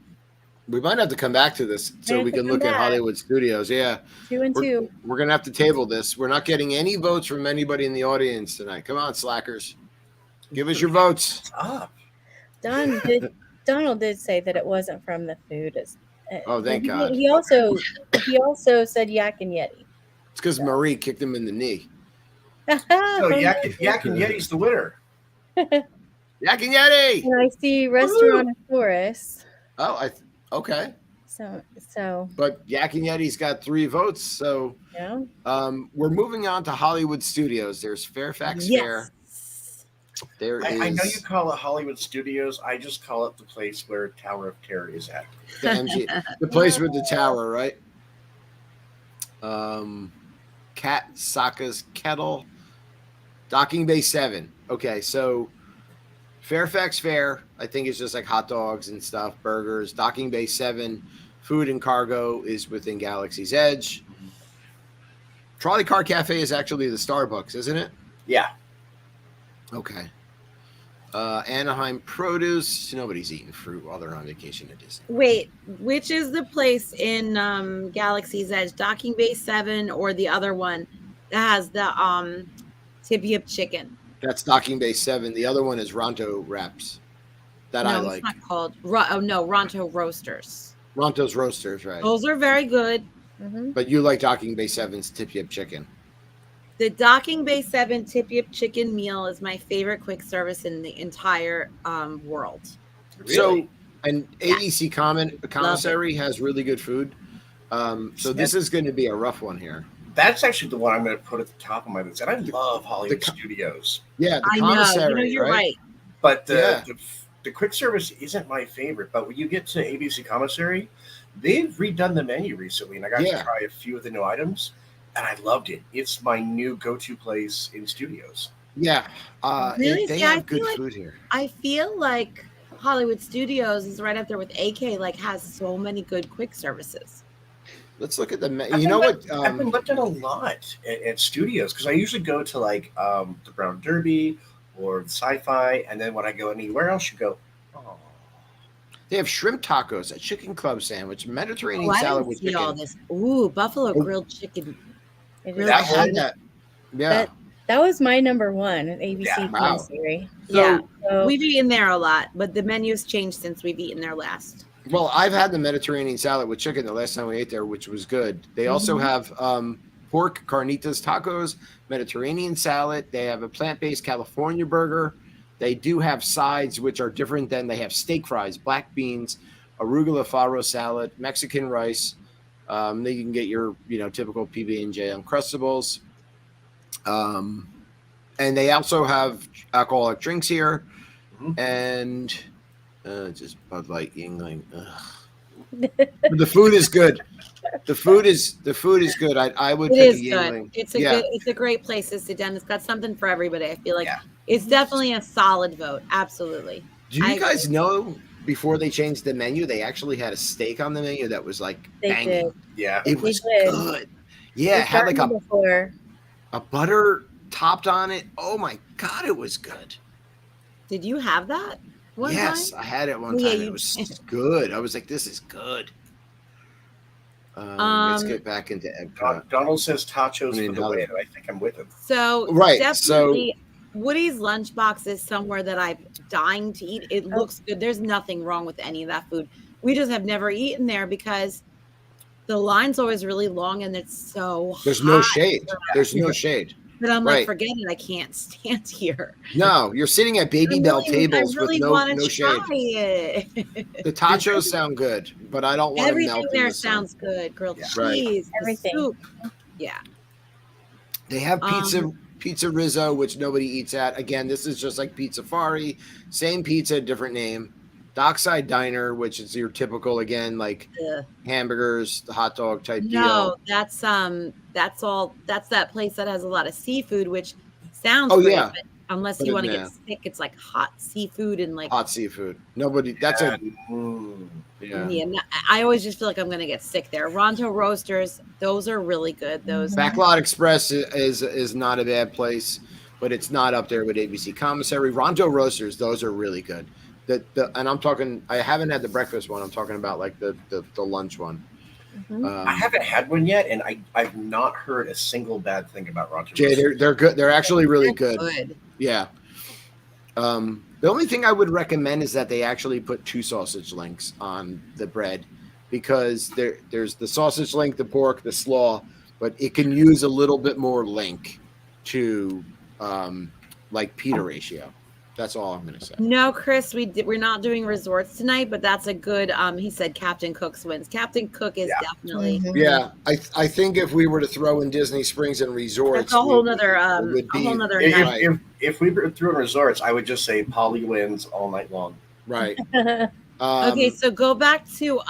we might have to come back to this so Might we have to can come look at back. Hollywood Studios. Yeah. 2 and 2. We're gonna have to table this. We're not getting any votes from anybody in the audience tonight. Come on, slackers. Give us your votes. Ah, Done. Donald did say that it wasn't from the food. Oh, thank God. He also said Yak and Yeti. It's because Marie kicked him in the knee. So Yak and Yeti's the winner. Yak and Yeti. And I see Restaurantosaurus. Oh, okay. So. But Yak and Yeti's got 3 votes. So Yeah. We're moving on to Hollywood Studios. There's Fairfax Fair. I know you call it Hollywood Studios. I just call it the place where Tower of Terror is at. The place with the tower, right? Cat Saka's Kettle, Docking Bay 7. Okay, so Fairfax Fair, I think it's just like hot dogs and stuff, burgers. Docking Bay 7, food and cargo is within Galaxy's Edge. Trolley Car Cafe is actually the Starbucks, isn't it? Yeah. Okay. Anaheim Produce. Nobody's eating fruit while they're on vacation at Disney. Wait, which is the place in Galaxy's Edge? Docking Bay 7 or the other one that has the tip chicken? That's Docking Bay 7. The other one is Ronto Wraps. That I like. It's not called. Ronto Roasters. Ronto's Roasters, right? Those are very good. Mm-hmm. But you like Docking Bay 7's Tip Yip Chicken. The Docking Bay 7 Tip Yip chicken meal is my favorite quick service in the entire world. Really? So, and ABC Commissary has really good food. So this is going to be a rough one here. That's actually the one I'm going to put at the top of my list. And I love Hollywood Studios. Yeah, the I Commissary, know. You're right. But the quick service isn't my favorite. But when you get to ABC Commissary, they've redone the menu recently. And I got to try a few of the new items. And I loved it. It's my new go-to place in studios. Yeah. Really? They have good food here. I feel like Hollywood Studios is right up there with AK, like has so many good quick services. Let's look at the menu. You know what? I've been looked at a lot at studios because I usually go to like the Brown Derby or the Sci-Fi. And then when I go anywhere else, you go, oh. They have shrimp tacos, a chicken club sandwich, Mediterranean I salad didn't with see chicken. all this. Ooh, buffalo grilled chicken. I had that. Yeah. That was my number one at ABC Commissary. So, we've eaten there a lot, but the menu's changed since we've eaten there last. Well, I've had the Mediterranean salad with chicken the last time we ate there, which was good. They also have pork carnitas tacos, Mediterranean salad. They have a plant-based California burger. They do have sides, which are different than they have steak fries, black beans, arugula faro salad, Mexican rice. Then you can get your, typical PB&J Uncrustables. And they also have alcoholic drinks here, and just Bud Light Yingling. But the food is good. The food is good. I would pick a Yingling. It's a great place to sit down. It's got something for everybody. I feel like it's definitely a solid vote. Absolutely. Do you guys know? Before they changed the menu, they actually had a steak on the menu that was like banging. Yeah, it was good. Yeah, it had like a butter topped on it. Oh my God, it was good. Did you have that one time? I had it one time. It was good. I was like, this is good. Let's get back into Epcot. Donald says tachos for the win. I think I'm with him. So definitely Woody's Lunchbox is somewhere that I'm dying to eat. It looks good. There's nothing wrong with any of that food. We just have never eaten there because the line's always really long and it's so hot. There's no shade. There's no shade. But I'm like, forget it. I can't stand here. No, you're sitting at Baby Bell tables with no shade. It. The tachos sound good, but I don't want to melt. Everything there sounds good. Grilled cheese, everything. Soup. Yeah. They have pizza Rizzo, which nobody eats at. Again, this is just like Pizzafari. Same pizza, different name. Dockside Diner, which is your typical, again, like hamburgers, the hot dog type deal. No, that's that place that has a lot of seafood, which sounds great, but unless you want to get sick, it's like hot seafood and like hot seafood. Nobody. That's I always just feel like I'm gonna get sick there. Ronto Roasters, those are really good. Those Backlot Express is not a bad place, but it's not up there with ABC Commissary. Ronto Roasters, those are really good. And I'm talking. I haven't had the breakfast one. I'm talking about like the lunch one. I haven't had one yet, and I've not heard a single bad thing about Ronto. Jay, they're good. They're actually really good. Yeah. The The only thing I would recommend is that they actually put 2 sausage links on the bread, because there's the sausage link, the pork, the slaw, but it can use a little bit more link to like pita ratio. That's all I'm going to say. No, Chris, we're not doing resorts tonight, but that's a good. He said Captain Cook's wins. Captain Cook is definitely. Mhm. Yeah, I think if we were to throw in Disney Springs and resorts, That's a whole nother. it would A be- whole nother If, night. if we threw in resorts, I would just say Polly wins all night long. right. Okay, so go back to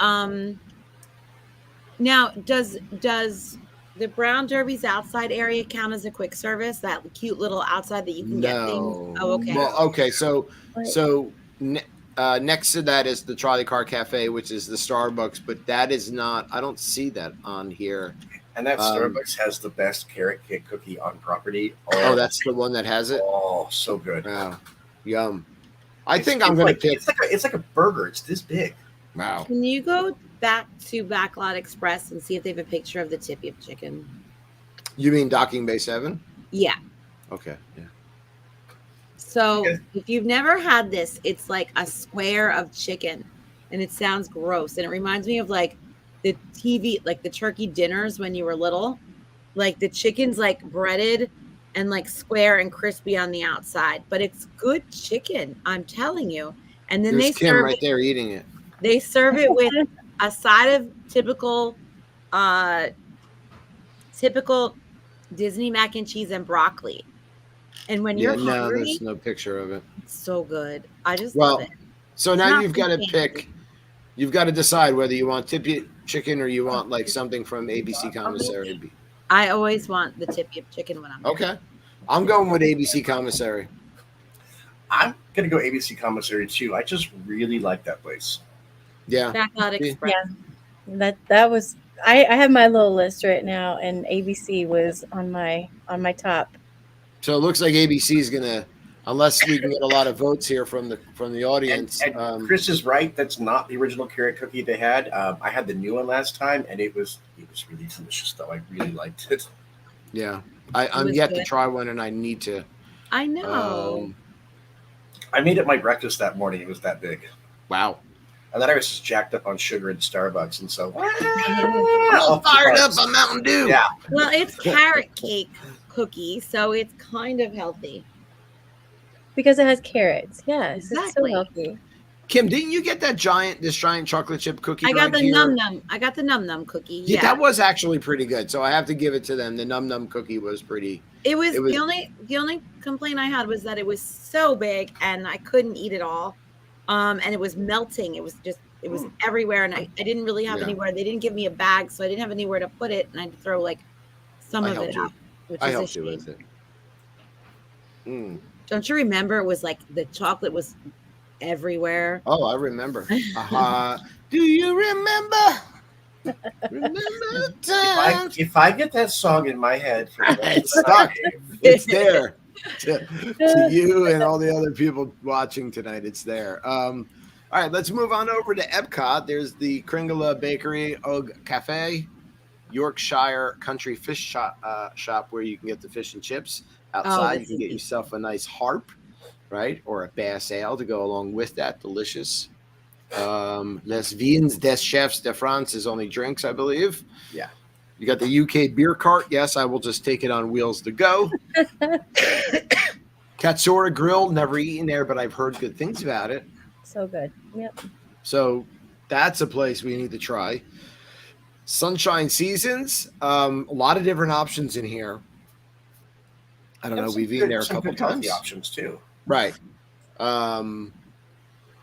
now. Does the Brown Derby's outside area count as a quick service? That cute little outside that you can get things. No. Oh, okay. Well, okay. So Right. next to that is the Charlie Car Cafe, which is the Starbucks, but that is not. I don't see that on here. And that Um, Starbucks has the best carrot cake cookie on property. Oh, that's the one that has it. Oh, so good. Wow, yum. I It's- think I'm it's going to like, pick. It's like a burger. It's this big. Wow. Can you go back to Backlot Express and see if they have a picture of the tippy of chicken? You mean Docking Bay 7? Yeah. Okay. Yeah. So Okay. if you've never had this, it's like a square of chicken, and it sounds gross, and it reminds me of like the TV, like the turkey dinners when you were little. Like the chicken's like breaded and like square and crispy on the outside, but it's good chicken, I'm telling you. And then There's they Kim serve right there eating it. they serve it with a side of typical Disney mac and cheese and broccoli. And when Yeah. you're No, hungry, there's no picture of it. it's so good. I just Well, love it. so It's now not you've got to fancy. pick. You've got to decide whether you want tippy chicken or you want like something from ABC Commissary. I always want the tippy of chicken when I'm there. Okay. I'm going with ABC Commissary. I'm gonna go ABC Commissary too. I just really like that place. Yeah. Backlot Express. That was I have my little list right now, and ABC was on my top. So it looks like ABC is gonna, unless we can get a lot of votes here from the audience. And Chris is right. That's not the original carrot cookie they had. I had the new one last time, and it was really delicious. Though I really liked it. Yeah. I'm was yet to good. try one, and I need to. I know. I made it my breakfast that morning. It was that big, Wow. and then I was just jacked up on sugar at Starbucks, and so All fired up on Mountain Dew. yeah. Well, it's carrot cake cookie, so it's kind of healthy. Because it has carrots. Yes, Exactly. it's so healthy. Kim, didn't you get this giant chocolate chip cookie? I got right the here? num num. I got the num num cookie. Yeah, Yeah, that was actually pretty good. So I have to give it to them. The num num cookie was pretty. it was it was- the only complaint I had was that it was so big and I couldn't eat it all. And it was melting. It was everywhere, and I didn't really have Yeah. anywhere. They didn't give me a bag, so I didn't have anywhere to put it, and I had to throw like some I of helped it you. out, which I is a helped you shame. with it. Mm. Don't you remember? It was like the chocolate was everywhere. Oh, I remember. Do you remember? Remember the times? If I get that song in my head, for the rest It's of the stuck. night, It's there to you and all the other people watching tonight. It's there. All right, let's move on over to Epcot. There's the Kringala Bakery Og Cafe, Yorkshire Country Fish shop where you can get the fish and chips outside. You that's can get easy. yourself a nice harp, right, or a bass ale to go along with that. Delicious. Les Vins des Chefs de France is only drinks, I believe. Yeah. You got the UK beer cart. Yes, I will just take it on wheels to go. Katsura Grill, never eaten there, but I've heard good things about it. So good. Yep. So that's a place we need to try. Sunshine Seasons, a lot of different options in here. I don't know. We've eaten there a some couple good healthy times. options too. Right.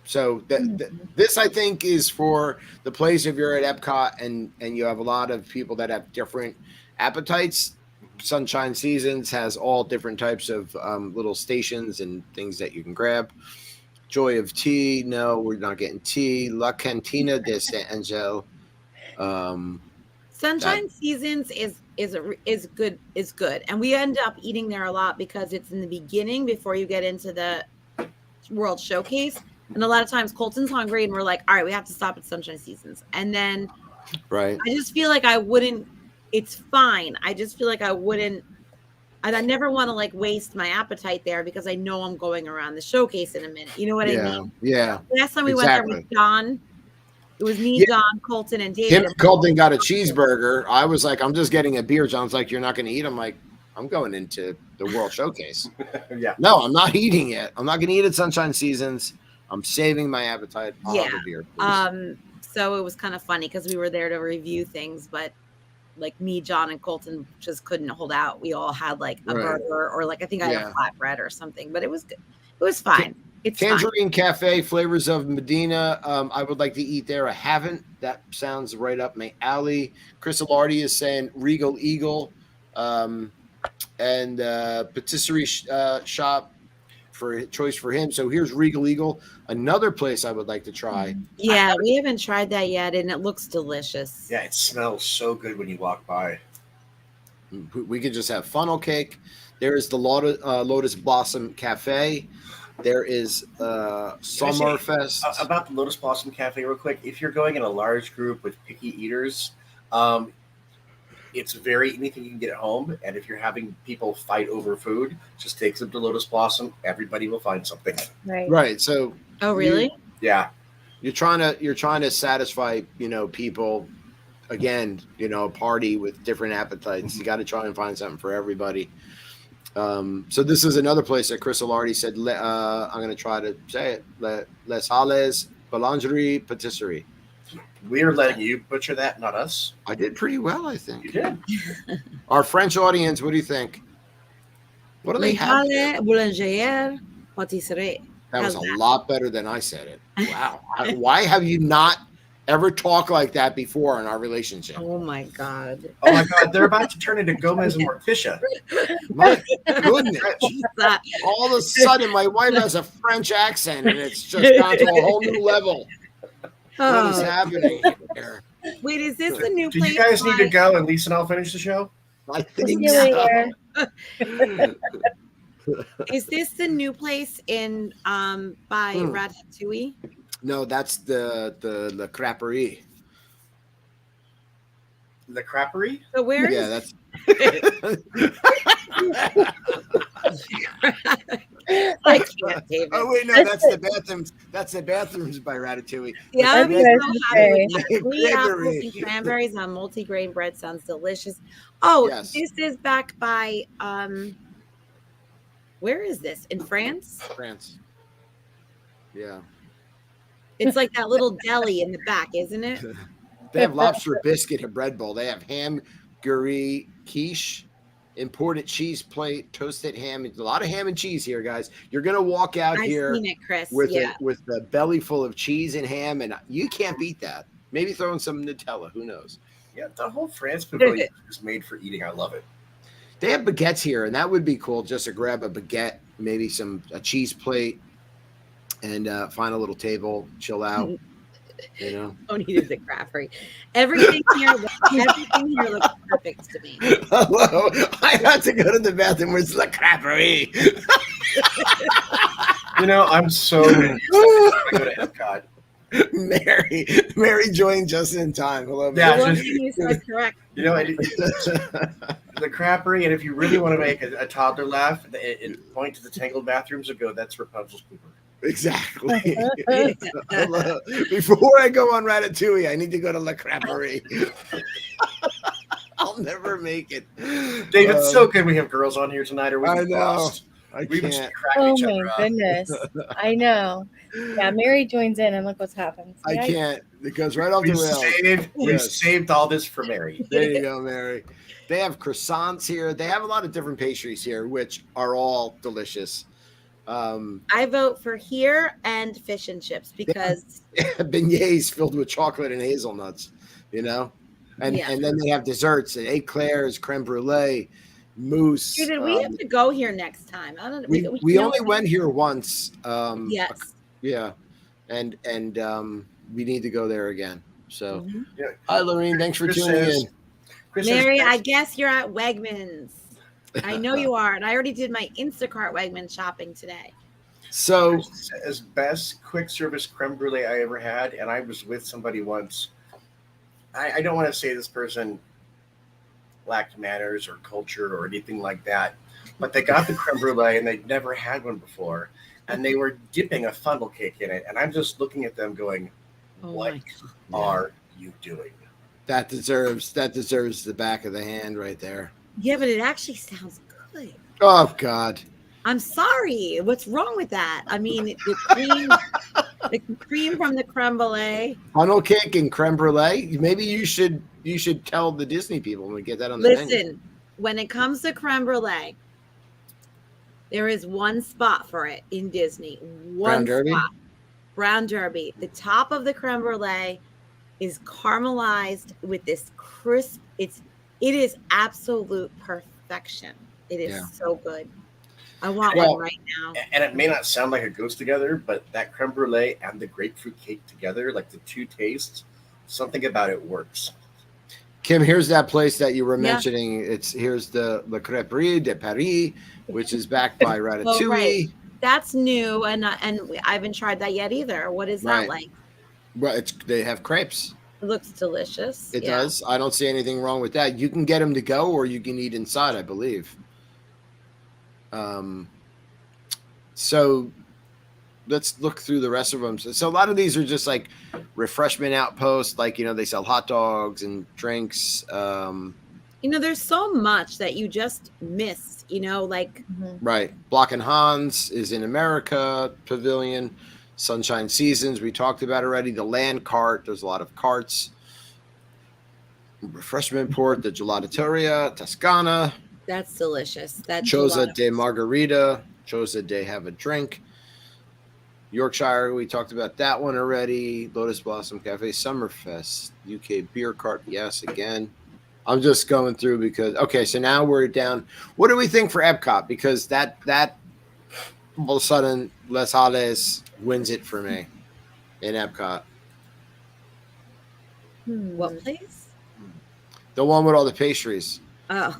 So this, I think, is for the place if you're at Epcot and you have a lot of people that have different appetites. Sunshine Seasons has all different types of little stations and things that you can grab. Joy of Tea. No, we're not getting tea. La Cantina de Saint Angel. Sunshine Seasons is good, and we end up eating there a lot because it's in the beginning before you get into the World Showcase, and a lot of times Colton's hungry, and we're like, all right, we have to stop at Sunshine Seasons, and then Right. I just feel like I wouldn't. It's fine. I just feel like I wouldn't And I never want to like waste my appetite there because I know I'm going around the showcase in a minute. You know what I Yeah, mean? yeah, Last time we went there exactly. with John, it was me, Yeah. John, Colton, and Him David. and Colton got a cheeseburger. I was like, I'm just getting a beer. John's like, you're not going to eat. I'm like, I'm going into the World Showcase. Yeah. No, I'm not eating it. I'm not going to eat at Sunshine Seasons. I'm saving my appetite. I'll have a beer, please. So it was kind of funny because we were there to review things, but like me, John, and Colton just couldn't hold out. We all had like a Right. burger or like I think I had Yeah. a flatbread or something, but it was good. It was fine. It's fine. Tangerine Cafe, Flavors of Medina. I would like to eat there. I haven't. That sounds right up my alley. Chris Alardi is saying Regal Eagle and patisserie shop for choice for him. So here's Regal Eagle, another place I would like to try. Yeah, we haven't tried that yet, and it looks delicious. Yeah, it smells so good when you walk by. We could just have funnel cake. There is the Lotus Blossom Cafe. There is Summerfest. About the Lotus Blossom Cafe, real quick. If you're going in a large group with picky eaters, it's very anything you can get at home. And if you're having people fight over food, just take them to Lotus Blossom. Everybody will find something. Right. So. Oh, really? Yeah. You're trying to satisfy, people. Again, a party with different appetites. You got to try and find something for everybody. So this is another place that Chris Alardi said, I'm going to try to say it, Les Halles Boulangerie Patisserie. We're letting you butcher that, not us. I did pretty well, I think. You did. Our French audience, what do you think? What do they have there? Boulangerie Patisserie. That was a lot better than I said it. Wow. Why have you not ever talked like that before in our relationship? Oh, my God. Oh, my God. They're about to turn into Gomez and Morticia. My goodness. All of a sudden, my wife has a French accent, and it's just gone to a whole new level. What is happening here? Wait, is this the new Do place? you guys need to go and Lisa and I'll finish the show? I think See you later. Is this the new place in by Ratatouille? No, that's the La Crapperie. The Crapperie? So where is Yeah, that's. I can't, David. Oh wait, no, that's the bathrooms. That's the bathrooms by Ratatouille. Yeah, I'm That's so happy right. with three apples and cranberries on multigrain bread. Sounds delicious. Oh, Yes. this is back by where is this? In France? France. Yeah. It's like that little deli in the back, isn't it? They have lobster biscuit and bread bowl. They have ham guri quiche, imported cheese plate, toasted ham. A lot of ham and cheese here, guys. You're gonna walk out I've here seen it, Chris. with Yeah. with the belly full of cheese and ham, and you can't beat that. Maybe throw in some Nutella. Who knows? Yeah, the whole France pavilion is made for eating. I love it. They have baguettes here, and that would be cool just to grab a baguette, maybe a cheese plate, and find a little table, chill out. Don't eat the crappery. Everything here looks perfect to me. Hello, I had to go to the bathroom. Where's the crappery? I'm so I go to Epcot. Mary joined just in time. Hello, Yeah, Mary. You said correct. The Crappery, and if you really want to make a toddler laugh, and point to the Tangled bathrooms and go, that's Rapunzel's Cooper. Exactly. Before I go on Ratatouille, I need to go to La Crapperie. I'll never make it. Dave, it's so good we have girls on here tonight. Or I know. We just can't. cracking Oh each my other up. goodness. I know. Yeah, Mary joins in and look what's happened. I can't. It goes right off the rails. We saved all this for Mary. There you go, Mary. They have croissants here. They have a lot of different pastries here, which are all delicious. I vote for here and fish and chips because beignets filled with chocolate and hazelnuts, and then they have desserts and eclairs, creme brulee, mousse. Dude, we have to go here next time. I don't. We only went here once. Yes. Yeah, and we need to go there again. So, Yeah. Hi, Lorene. Thanks for Chris tuning says- in. Chris Mary, says, I guess you're at Wegmans. I know you are, and I already did my Instacart Wegmans shopping today. So, as best quick service creme brulee I ever had, and I was with somebody once. I don't want to say this person lacked manners or culture or anything like that, but they got the creme brulee and they'd never had one before, and they were dipping a funnel cake in it, and I'm just looking at them going, Oh "What my are you doing?" That deserves the back of the hand right there. Yeah, but it actually sounds good. Oh God. I'm sorry. What's wrong with that? I mean, the cream from the creme brulee. Funnel cake and creme brulee. Maybe you should tell the Disney people when we get that on the menu. Listen, when it comes to creme brulee, there is one spot for it in Disney. One Brown Derby? spot. Brown Derby. The top of the creme brulee is caramelized with this crisp. It is absolute perfection. It is so good. I want one right now. And it may not sound like it goes together, but that creme brulee and the grapefruit cake together, like the two tastes, something about it works. Kim, here's that place that you were mentioning. Here's the Le Crêperie de Paris, which is backed by Ratatouille. Oh, right. That's new, and I haven't tried that yet either. What is that like? Well, they have crepes. It looks delicious. It does. I don't see anything wrong with that. You can get them to go, or you can eat inside, I believe. So let's look through the rest of them. So a lot of these are just like refreshment outposts, like, they sell hot dogs and drinks. There's so much that you just miss, like. Right. Block and Hans is in America Pavilion. Sunshine Seasons, we talked about already. The Land Cart, there's a lot of carts. Refreshment Port, the Gelateria, Toscana. That's delicious. That's Choza de Margarita, Choza de Have a Drink. Yorkshire, we talked about that one already. Lotus Blossom Cafe, Summerfest, UK Beer Cart, yes, again. I'm just going through because, okay, so now we're down. What do we think for Epcot? Because that all of a sudden, Les Halles wins it for me in Epcot. What place? The one with all the pastries. Oh.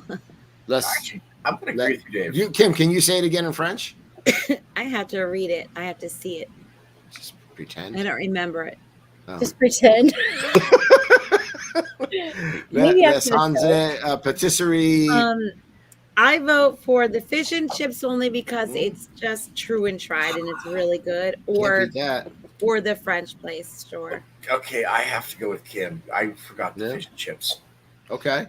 Actually, I'm going to agree with you, Dave. Kim, can you say it again in French? I have to read it. I have to see it. Just pretend. I don't remember it. Oh. Just pretend. Maybe Les Hanze, Patisserie. I vote for the fish and chips only because it's just true and tried and it's really good. Or the French place, sure. Okay, I have to go with Kim. I forgot the fish and chips. Okay.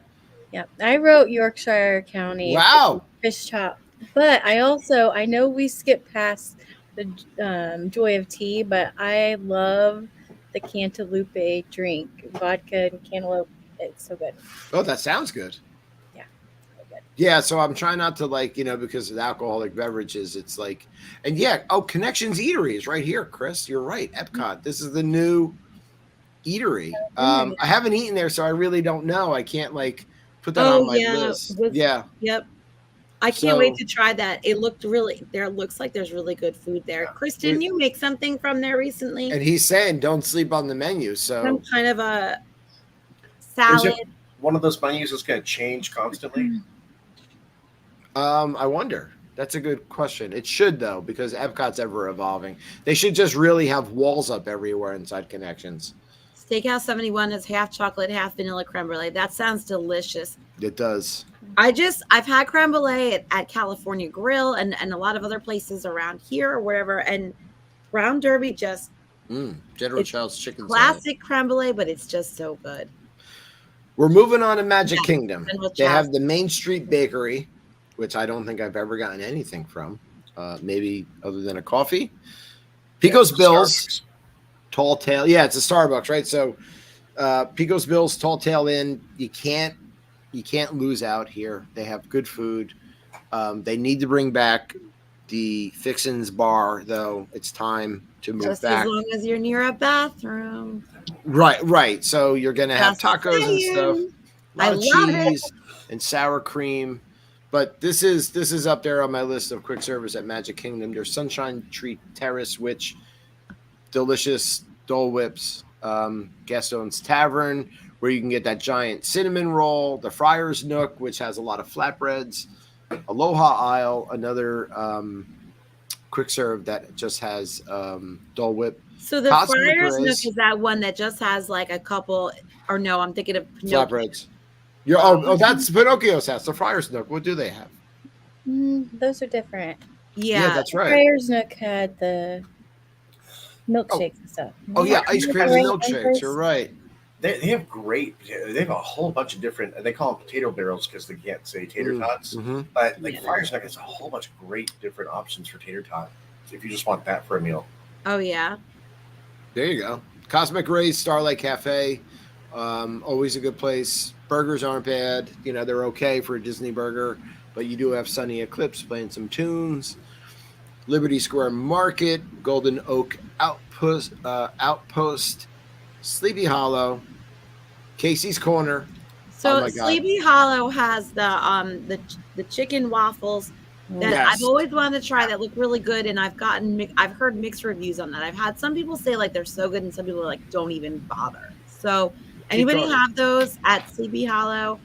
Yep. I wrote Yorkshire County. Wow. Fish chop. But I know we skipped past the Joy of Tea, but I love the cantaloupe drink. Vodka and cantaloupe. It's so good. Oh, that sounds good. Yeah. So good. Yeah, so I'm trying not to because of the alcoholic beverages, it's like, and Connections Eatery is right here, Chris. You're right. Epcot. This is the new eatery. I haven't eaten there, so I really don't know. I can't put that on my list. Yep. I can't wait to try that. It looks like there's really good food there. Chris, didn't you make something from there recently? And he's saying don't sleep on the menu. So some kind of a salad. Is it one of those menus that's going to change constantly? I wonder. That's a good question. It should, though, because Epcot's ever evolving. They should just really have walls up everywhere inside Connections. Steakhouse 71 is half chocolate, half vanilla creme brulee. That sounds delicious. It does. I've had creme brulee at California Grill and a lot of other places around here or wherever. And Brown Derby just General Child's chicken classic creme brulee, but it's just so good. We're moving on to Magic Kingdom. They have the Main Street Bakery, which I don't think I've ever gotten anything from, maybe other than a coffee. Pico's Bills, Tall Tale. Yeah, it's a Starbucks, right? So Pico's Bills, Tall Tale Inn. You can't lose out here. They have good food. They need to bring back the Fixins Bar, though. It's time to move just back. As long as you're near a bathroom. Right. So you're gonna have tacos and stuff. I love cheese and sour cream. But this is up there on my list of quick service at Magic Kingdom. There's Sunshine Tree Terrace, which delicious Dole Whips, Gaston's Tavern, where you can get that giant cinnamon roll, the Friar's Nook, which has a lot of flatbreads, Aloha Isle, another quick serve that just has Dole Whip. So the Friar's Nook is that one that just has a couple, or no, I'm thinking of flatbreads. That's Pinocchio's house, the Friar's Nook. What do they have? Those are different. Yeah, Yeah. that's right. Prayers Nook had the milkshakes and stuff. Oh yeah, ice cream and Right, milkshakes. You're right. They have great. They have a whole bunch of different. They call them potato barrels because they can't say tater tots. Mm-hmm. But like Yeah. Friars Nook has a whole bunch of great different options for tater tot. If you just want that for a meal. Oh yeah. There you go. Cosmic Rays, Starlight Cafe, always a good place. Burgers aren't bad. You know, they're okay for a Disney burger, but you do have Sunny Eclipse playing some tunes. Liberty Square Market, Golden Oak Outpost, Sleepy Hollow, Casey's Corner. So Oh my God. Sleepy Hollow has the chicken waffles that Yes. I've always wanted to try that look really good, and I've heard mixed reviews on that. I've had some people say like they're so good, and some people are like don't even bother. So anybody going. have those at Sleepy Hollow?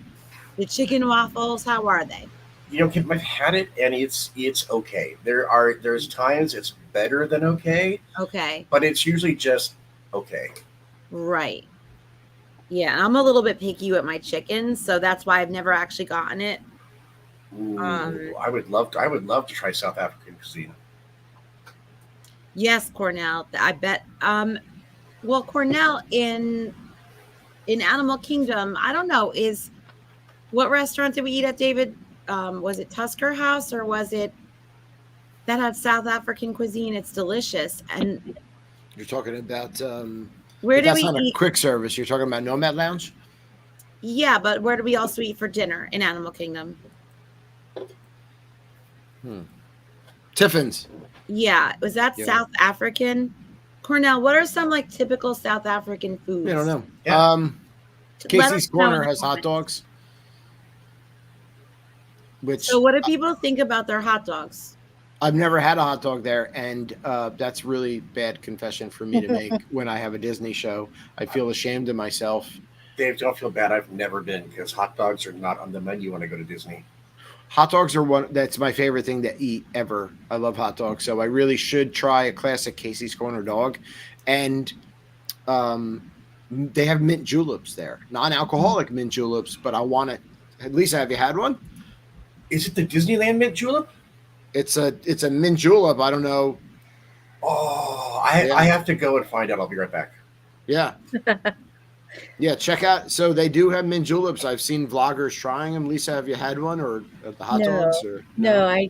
The chicken waffles, how are they? You know, Kim, I've had it and it's okay. There's times it's better than okay, Okay, but it's usually just okay. right. Yeah, I'm a little bit picky with my chicken, so that's why I've never actually gotten it. Ooh, I would love to try South African cuisine. Yes, Cornell. I bet. Well, Cornell in Animal Kingdom, I don't know. What restaurant did we eat at, David? Was it Tusker House or was it that had South African cuisine? It's delicious. And You're talking about where did that's we not eat? a quick service. You're talking about Nomad Lounge? Yeah, but where do we also eat for dinner in Animal Kingdom? Tiffin's. Yeah, was that Yeah. South African? Cornell, what are some like typical South African foods? I don't know. Yeah. Let Casey's us know in Corner the has hot comments. dogs. Which So what do people think about their hot dogs? I've never had a hot dog there, and that's really bad confession for me to make when I have a Disney show. I feel ashamed of myself. Dave, don't feel bad. I've never been because hot dogs are not on the menu when I go to Disney. Hot dogs are that's my favorite thing to eat ever. I love hot dogs, so I really should try a classic Casey's Corner dog. And they have mint juleps there, non-alcoholic mint juleps, but I want it. Lisa, have you had one? Is it the Disneyland mint julep? It's a mint julep. I don't know. Oh, Yeah. I have to go and find out. I'll be right back. Yeah. Yeah, check out. So they do have mint juleps. I've seen vloggers trying them. Lisa, have you had one or the hot No. dogs? Or No, I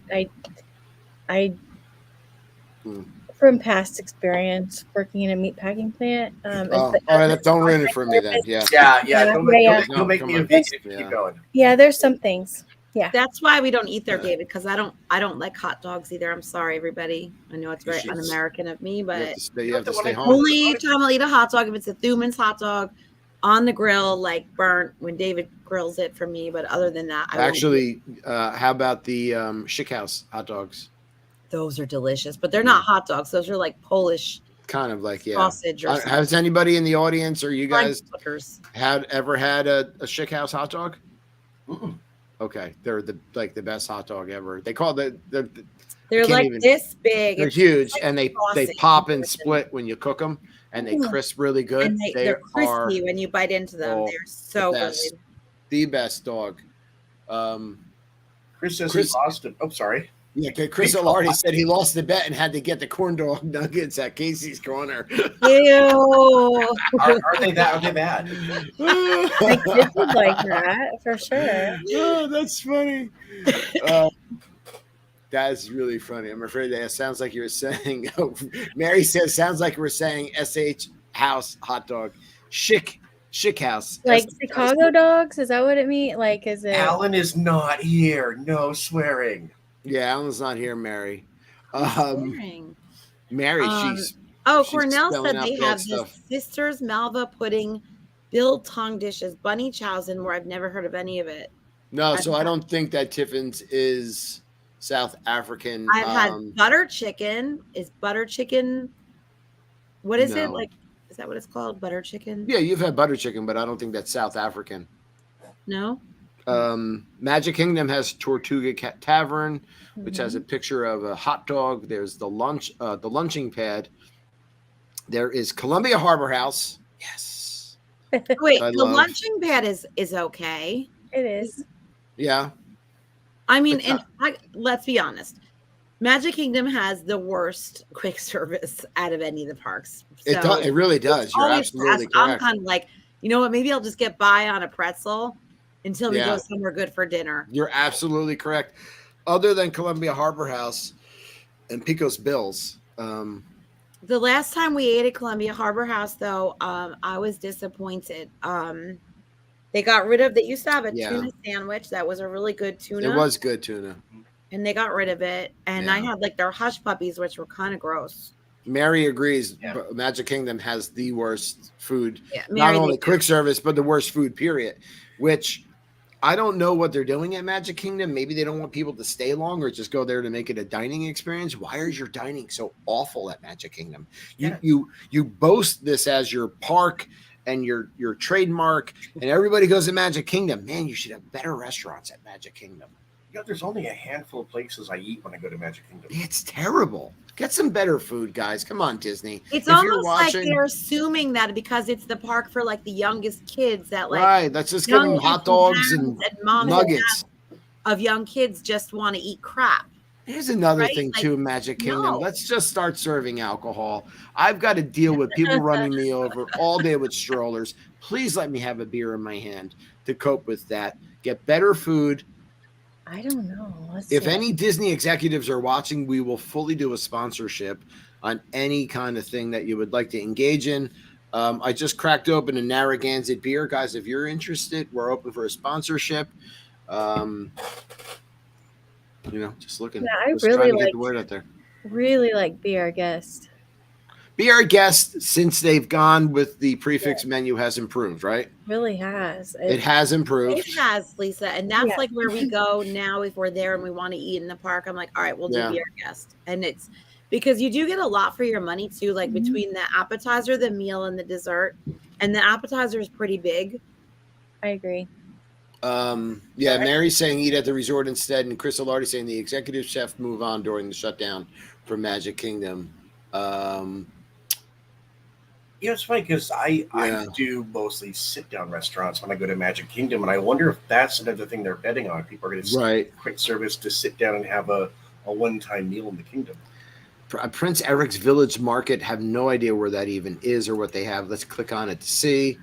from past experience working in a meat packing plant. Oh, all right, don't ruin it for me then. Yeah. Yeah. Yeah, Don't yeah. you'll make come me a on. vegan if you Yeah. keep going. Yeah, there's some things. That's why we don't eat there, David, because I don't like hot dogs either. I'm sorry, everybody. I know it's very You should- un-American of me, You but have to stay home. only time I'll eat a hot dog if it's a Thuman's hot dog on the grill, like burnt when David grills it for me. But other than that, I won't eat Actually, how about the Schick House hot dogs? it. Those are delicious, but they're not hot dogs. Those are like Polish Kind of like, yeah. sausage or something. Has anybody in the audience or you guys Flickers. ever had a Schick House hot dog? Mm-mm. Okay, they're the best hot dog ever. They call They're can't like even- this big. they're It's huge, like and they sausage. pop and split when you cook them, and they crisp really good. and they're crispy when you bite into them. Oh, They're so the good. best. The best dog. Chris says Chris- he lost it. Oh, sorry. Yeah, Chris Alardi said he lost the bet and had to get the corn dog nuggets at Casey's Corner. Ew. Are they that? Are they bad? Like kids would like that for sure. Oh, that's funny. That's really funny. I'm afraid that sounds like you were saying. Mary says sounds like we're saying SH House hot dog, Schick House, Like Chicago dogs, is that what it means? Like, is it? Alan is not here. No swearing. Yeah, Alan's not here, Mary. Boring. Mary, She's she's Cornell spelling said out they bad have the stuff. Sisters Malva pudding, biltong dishes, bunny chows, and more. I've never heard of any of it. No, so I don't think that Tiffin's is South African. I've had butter chicken. Is butter chicken? What is it No. like? Is that what it's called? Butter chicken? Yeah, you've had butter chicken, but I don't think that's South African. No. Magic Kingdom has Tortuga Tavern, which has Mm-hmm. a picture of a hot dog. There's the lunching pad. There is Columbia Harbor House. Yes. Wait, I the love- lunching pad is okay. It is. Yeah. I mean, It's and not- let's be honest. Magic Kingdom has the worst quick service out of any of the parks. It does. It really does. it's You're always absolutely fast. I'm correct. kind of like, you know what? Maybe I'll just get by on a pretzel until we Yeah. go somewhere good for dinner. You're absolutely correct. Other than Columbia Harbor House and Pecos Bills, The last time we ate at Columbia Harbor House, though, I was disappointed. They got rid of. They used to have a Yeah. tuna sandwich that was a really good tuna. it was good tuna. And they got rid of it. And I Yeah. had like their hush puppies, which were kind of gross. Mary agrees. Yeah. But Magic Kingdom has the worst food, Yeah, not Mary, only they do. quick service, but the worst food. Period. Which I don't know what they're doing at Magic Kingdom. Maybe they don't want people to stay long or just go there to make it a dining experience. Why is your dining so awful at Magic Kingdom? You boast this as your park and your trademark, and everybody goes to Magic Kingdom. Man, you should have better restaurants at Magic Kingdom. There's only a handful of places I eat when I go to Magic Kingdom. It's terrible. Get some better food, guys. Come on, Disney. It's If you're almost like they're assuming that because it's the park for like the youngest kids that like right. Let's just give them young hot dogs and moms nuggets. of young kids just want to eat crap. Here's another Right? thing Like, too, Magic Kingdom. no. Let's just start serving alcohol. I've got to deal with people running me over all day with strollers. Please let me have a beer in my hand to cope with that. Get better food. I don't know. Let's If see. any Disney executives are watching, we will fully do a sponsorship on any kind of thing that you would like to engage in. I just cracked open a Narragansett beer. Guys, if you're interested, we're open for a sponsorship. Just looking. Yeah, I just really trying to get like- the word out there. really like be our guest. Be our guest since they've gone with the prefix menu has improved, right? Really has. It has improved. It has, Lisa, and that's Yeah. like where we go now. If we're there and we want to eat in the park, I'm like, all right, we'll do Yeah. be our guest, and it's because you do get a lot for your money too. Like Mhm. between the appetizer, the meal, and the dessert, and the appetizer is pretty big. I agree. Mary's saying eat at the resort instead, and Chris Alardi saying the executive chef move on during the shutdown for Magic Kingdom. It's funny because I Yeah. do mostly sit-down restaurants when I go to Magic Kingdom, and I wonder if that's another thing they're betting on. People are going to Right. quick service to sit down and have a one-time meal in the kingdom. Prince Eric's Village Market, have no idea where that even is or what they have. Let's click on it to see.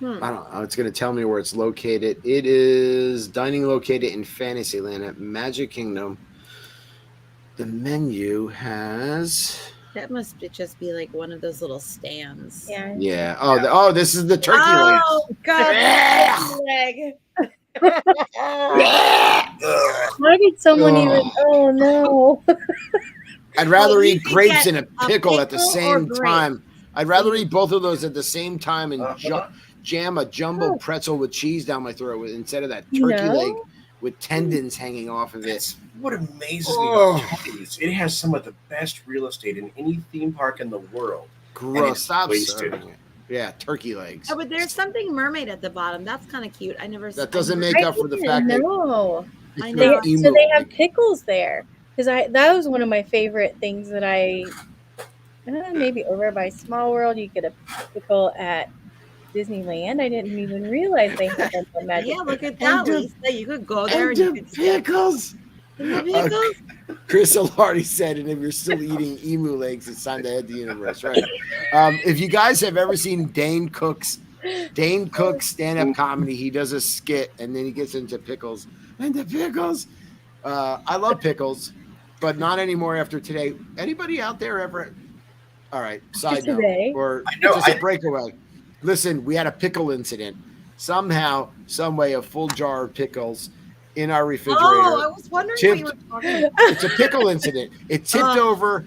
I don't know. It's going to tell me where it's located. It is dining located in Fantasyland at Magic Kingdom. The menu has... That must just be like one of those little stands. Yeah. Yeah. Oh, this is the turkey legs. Oh God, Yeah. turkey leg. Why did someone Oh. even? Oh no! I'd rather Well, you eat could grapes get and a pickle at the pickle or same grape. time. I'd rather eat both of those at the same time and jam a jumbo Oh. pretzel with cheese down my throat instead of that turkey No. leg with tendons hanging off of it. That's what amazes me Oh. about Tony's. It has some of the best real estate in any theme park in the world. Gross. it's Stop wasted. serving it. Yeah, turkey legs. Oh, but there's something mermaid at the bottom. That's kind of cute. I never. That doesn't I make never- up for the fact that No. if I you're know. an So emo, they have like, pickles there because that was one of my favorite things that maybe over by Small World you get a pickle at Disneyland. I didn't even realize they had them for Magic. Yeah, look at And that, the- Lisa. You could go there and and you the could pickles. the pickles. Chris Alardi said, and if you're still eating emu legs, it's time to head the universe, right? If you guys have ever seen Dane Cook's stand-up comedy, he does a skit and then he gets into pickles. And the pickles. I love pickles, but not anymore after today. Anybody out there ever? All right, side note, Today? or I know, just a breakaway. Listen, we had a pickle incident. Somehow, some way, a full jar of pickles in our refrigerator. Oh, I was wondering what you were talking about. It's a pickle incident. It tipped Oh. over.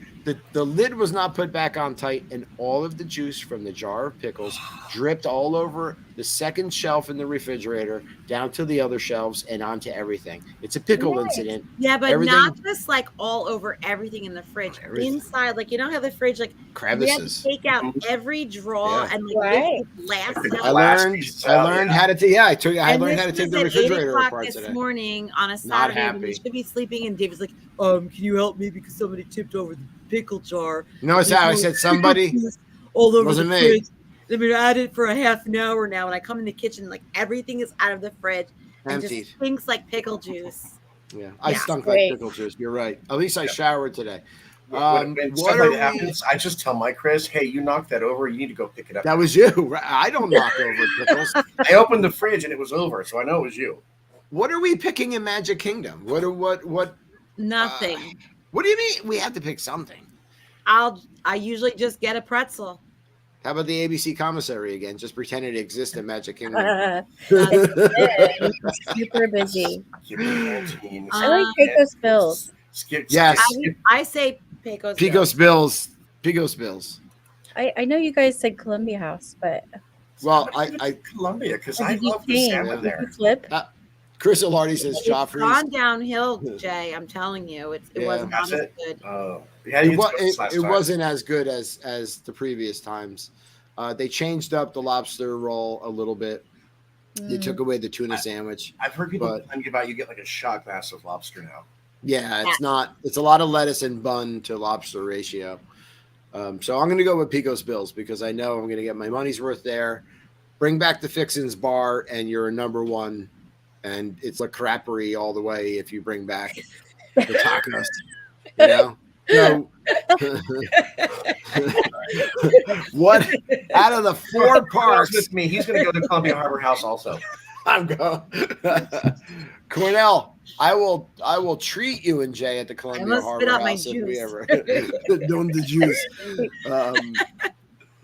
The lid was not put back on tight, and all of the juice from the jar of pickles dripped all over the second shelf in the refrigerator, down to the other shelves, and onto everything. It's a pickle Right. incident. Yeah, but Everything- not just like all over everything in the fridge. Everything. Inside, like you know how the fridge, like we had to Crevices. take out every drawer Yeah. and like Right. lift the glass The I out. glass learned. pieces I out, learned yeah. how to. I And learned how to this take the was at 8 refrigerator o'clock apart this today. morning on a Saturday when we happy. should be sleeping, and David's like, "Can you help me because somebody tipped over the pickle jar? You know what's how I said somebody? all over Wasn't the me. fridge. I've been at it for a half an hour now, and I come in the kitchen like everything is out of the fridge, and Emptied. just stinks like pickle juice. Yeah, I Yeah. stunk Great. like pickle juice. You're right. At least I showered today. When What stuff are like that we- happens, I just tell my Chris, "Hey, you knocked that over. You need to go pick it up." That was you. I don't knock over pickles. I opened the fridge and it was over, so I know it was you. What are we picking in Magic Kingdom? What Nothing. do you mean? We have to pick something. I usually just get a pretzel. How about the ABC commissary again? Just pretend it exists in Magic Kingdom. Super busy. Give me Maltine. I like Pecos Bills. Yes. I say Pecos. Pecos Bills. Pecos Bills. I know you guys said Columbia House, but Well, I Columbia because Or I did you love the change? salmon Did there. you flip? Chris Alardi says It's Joffrey's. gone downhill, Jay. I'm telling you, it Yeah. wasn't That's as it? good. Yeah, It, you wa- took this last it time. wasn't as good as the previous times. They changed up the lobster roll a little bit. They took away the tuna sandwich. I've heard people but- complaining about you get like a shot glass of lobster now. Yeah, it's not. It's a lot of lettuce and bun to lobster ratio. So I'm going to go with Pecos Bills because I know I'm going to get my money's worth there. Bring back the Fixins Bar, and you're a number one. And it's a crappery all the way if you bring back the tacos. You know. So, what out of the four parks? with me, he's going to go to Columbia Harbor House also. I'm going. Cornell, I will treat you and Jay at the Columbia must Harbor spit out my House if we juice. ever doing the juice.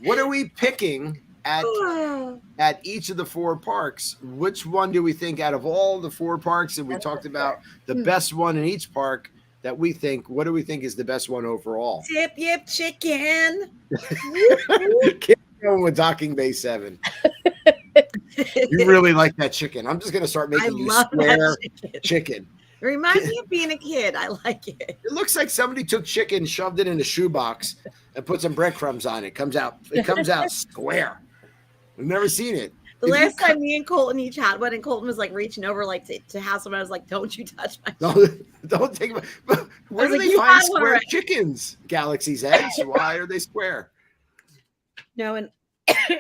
What are we picking at each of the four parks? Which one do we think out of all the four parks that we talked about, the best one in each park that we think? What do we think is the best one overall? Tip yip chicken. Going with Docking Bay 7. You really like that chicken. I'm just going to start I making you love square that chicken. chicken. It reminds me of being a kid. I like it. It looks like somebody took chicken, shoved it in a shoebox, and put some breadcrumbs on it. It comes out square. I've never seen it. The If you last time me and Colton each had one, and Colton was like reaching over like to have someone, I was like, "Don't you touch my." Don't take my. Where do like, they "You find had one square already." chickens? Galaxy's Edge. Why are they square? No, and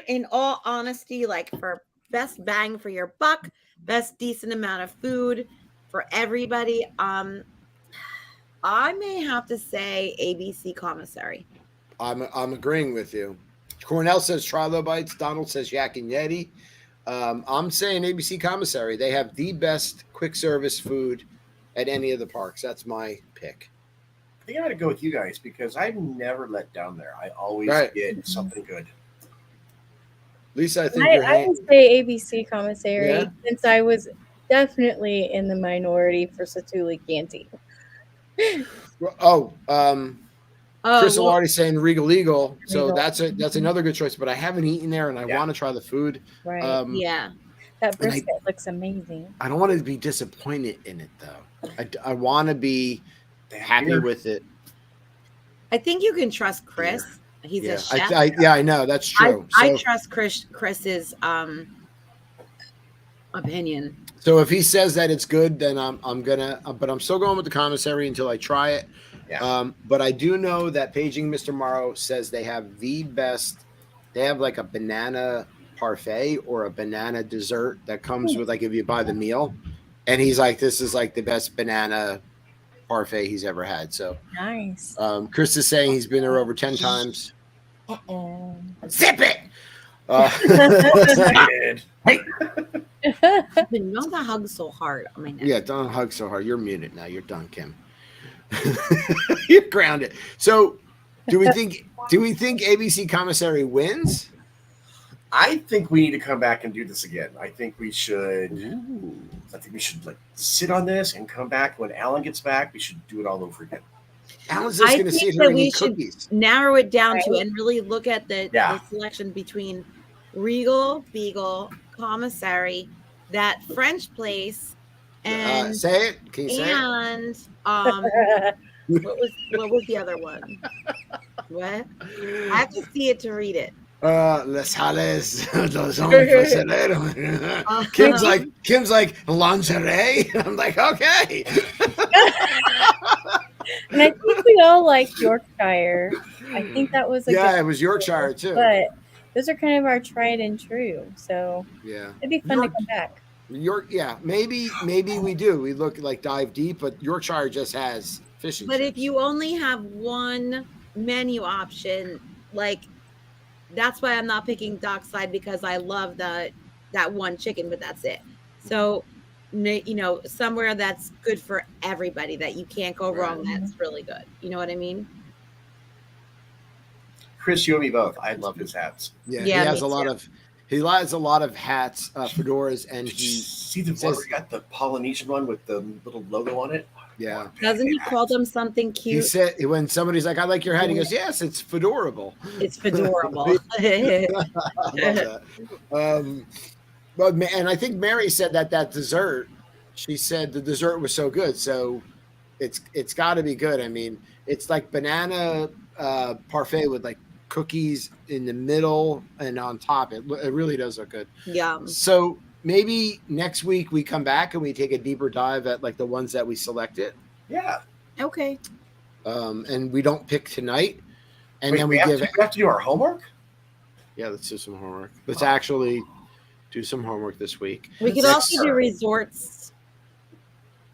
in all honesty, like for best bang for your buck, best decent amount of food for everybody, I may have to say ABC Commissary. I'm agreeing with you. Cornell says Trilobites. Donald says Yak and Yeti. I'm saying ABC Commissary. They have the best quick service food at any of the parks. That's my pick. I think I got to go with you guys because I've never let down there. I always Right. get something good. Lisa, I think your I hand. would say ABC Commissary Yeah? since I was definitely in the minority for Satuli Canteen. Oh, Chris well, Alardi saying Regal Eagle. So Regal. that's another good choice. But I haven't eaten there, and I Yeah. want to try the food. Right. yeah. That and I- brisket looks amazing. I don't want to be disappointed in it though. I want to be happy Beer. with it. I think you can trust Chris. He's Yeah, a chef. I know that's true. I So, trust Chris's opinion. so if he says that it's good, then I'm gonna. But I'm still going with the commissary until I try it. Yeah. But I do know that Paging Mr. Morrow says they have the best. They have like a banana parfait or a banana dessert that comes with like if you buy the meal, and he's like, this is like the best banana parfait he's ever had. So Nice. Chris is saying he's been there over 10 times. Uh-oh. Zip it. Good. Don't hug so hard on my neck. Yeah, don't hug so hard. You're muted now. You're done, Kim. You're grounded. So, do we think ABC Commissary wins? I think we need to come back and do this again. I think we should. I think we should like sit on this and come back when Alan gets back. We should do it all over again. Alan's just I going to think sit here that and we eat should cookies. narrow it down to Right. and really look at the selection between Regal, Beagle, Commissary, that French place, and Say it. Can you say it? and what was the other one? What? I have to see it to read it. Les Halles, los hombres fresereros. Kim's like lingerie. I'm like, okay. And I think we all like Yorkshire. I think that was a Yeah, good it was Yorkshire too. but those are kind of our tried and true. So Yeah. it'd be fun to come back. Maybe we do. We look like dive deep, but Yorkshire just has fishing. But chips. if you only have one menu option, like that's why I'm not picking Dockside, because I love that one chicken, but that's it. So, somewhere that's good for everybody, that you can't go wrong. That's really good. You know what I mean? Chris, you and me both. I love his hats. Yeah, Yeah, he has me a lot too. of hats, fedoras, and Did you he see the one says- where he got the Polynesian one with the little logo on it? yeah. Doesn't he call them something He cute? said when somebody's like, "I like your hat," he goes, "Yes, it's fedorable." It's fedorable. I love that. And I think Mary said that dessert. She said the dessert was so good, so it's got to be good. I mean, it's like banana parfait with like cookies in the middle and on top. It really does look good. Yum. So maybe next week we come back and we take a deeper dive at like the ones that we selected. Yeah. Okay. And we don't pick tonight. And Wait, then we have to do our homework? Yeah, let's do some homework. Let's actually do some homework this week. We could also do resorts.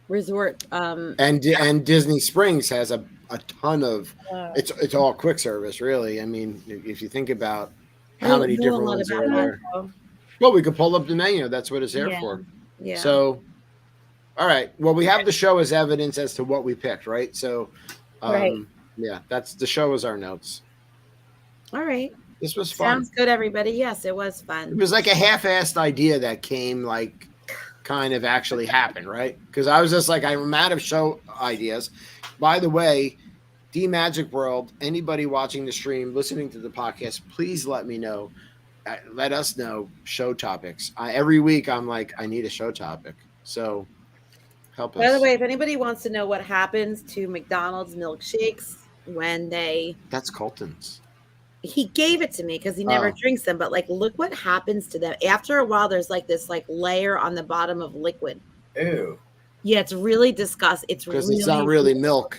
And Disney Springs has a ton of it's all quick service, really. I mean, if you think about how many different ones are there. Well, we could pull up the menu. That's what it's there for. Yeah. So, all right. Well, we have the show as evidence as to what we picked, right? So, yeah, that's the show as our notes. All right. This was fun. Sounds good, everybody. Yes, it was fun. It was like a half-assed idea that came like kind of actually happened, right? Because I was just like, I'm out of show ideas. By the way, D Magic World, anybody watching the stream, listening to the podcast, please let me know. Let us know show topics. Every week I'm like, I need a show topic. So help us. By the way, if anybody wants to know what happens to McDonald's milkshakes when that's Colton's. He gave it to me because he never drinks them, but like, look what happens to them. After a while, there's like this like layer on the bottom of liquid. Ew. Yeah, it's really disgusting. Because it's not really milk.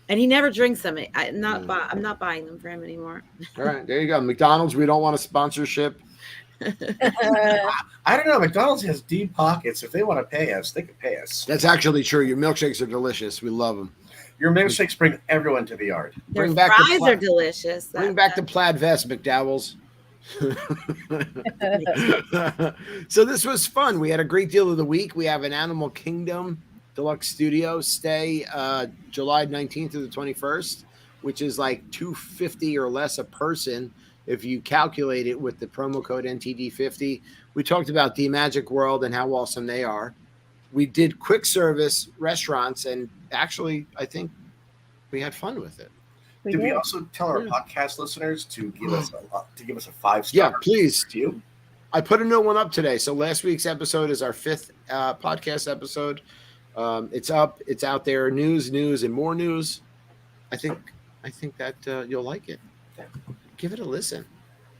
And he never drinks them. I'm not buying them for him anymore. All right, there you go. McDonald's, we don't want a sponsorship. I don't know. McDonald's has deep pockets. If they want to pay us, they can pay us. That's actually true. Your milkshakes are delicious. We love them. Your milkshakes bring everyone to the yard. Their fries are delicious. Bring back the plaid vest, McDowell's. So this was fun. We had a great deal of the week. We have an Animal Kingdom Deluxe Studio stay July 19th to the 21st, which is like $250 or less a person if you calculate it with the promo code NTD50. We talked about D Magic World and how awesome they are. We did quick service restaurants, and actually, I think we had fun with it. Did we also tell our podcast listeners to give us a 5-star? Yeah, please. Review? I put a new one up today. So last week's episode is our 5th podcast episode. It's up. It's out there. News, and more news. I think that you'll like it. Give it a listen.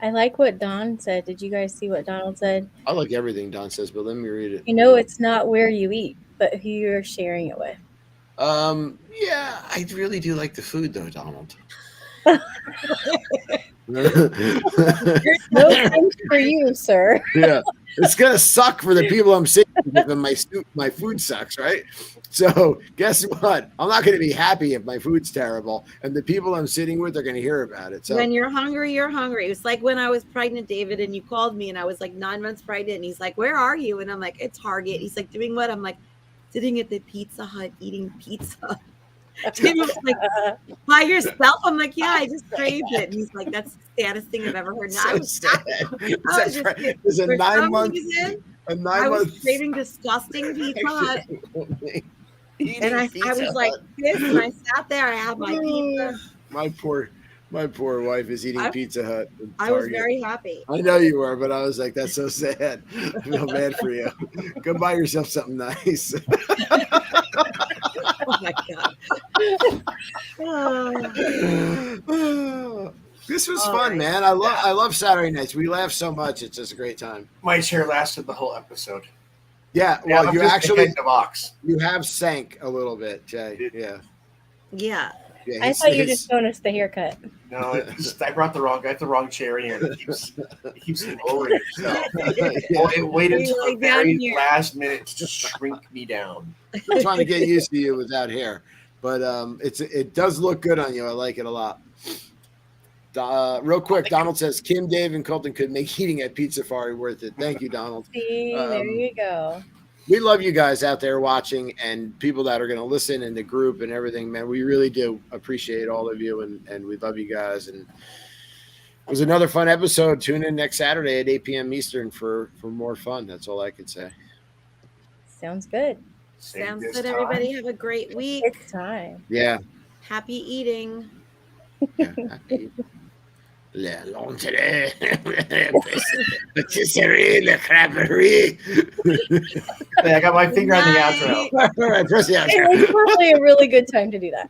I like what Don said. Did you guys see what Donald said? I like everything Don says, but let me read it. It's not where you eat, but who you're sharing it with. Yeah, I really do like the food though, Donald. There's no thanks for you, sir. Yeah, it's gonna suck for the people I'm sitting with, and my food sucks, right? So guess what? I'm not gonna be happy if my food's terrible, and the people I'm sitting with are gonna hear about it. So when you're hungry, you're hungry. It's like when I was pregnant, David, and you called me, and I was like 9 months pregnant, and he's like, "Where are you?" And I'm like, "At Target." He's like, "Doing what?" I'm like, "Sitting at the Pizza Hut eating pizza." David was like, "By yourself?" I'm like, "Yeah, I just craved it." And he's like, "That's the saddest thing I've ever heard." So I was sad. It's a for 9 some month. reason, A 9 I was month. craving disgusting Pizza Hut. And I was like Hut. this, and I sat there. I had my pizza. My poor wife is eating Pizza Hut. I was very happy. I know you were, but I was like, that's so sad. I feel bad for you. Go buy yourself something nice. Oh my god. This was fun, man. I love Saturday nights. We laugh so much. It's just a great time. My chair lasted the whole episode. Yeah, well, I'm you just actually the box. you have sank a little bit, Jay. Yeah. Yeah. Yeah, I thought you were just showing us the haircut. No, I brought the wrong chair here. It keeps lowering itself. Yeah. It waited You until like the down very here. last minute to shrink me down. I'm trying to get used to you without hair, but it does look good on you. I like it a lot. Real quick, Donald says Kim, Dave, and Colton could make eating at Pizza Safari worth it. Thank you, Donald. See, there you go. We love you guys out there watching and people that are going to listen in the group and everything, man. We really do appreciate all of you, and we love you guys. And it was another fun episode. Tune in next Saturday at 8 p.m. Eastern for more fun. That's all I can say. Sounds good. Sounds good, everybody. Have a great week. It's time. Yeah. Happy eating. La lingerie, patisserie, la crêperie. Hey, I got my finger on the outro. All right, press the outro. It's probably a really good time to do that.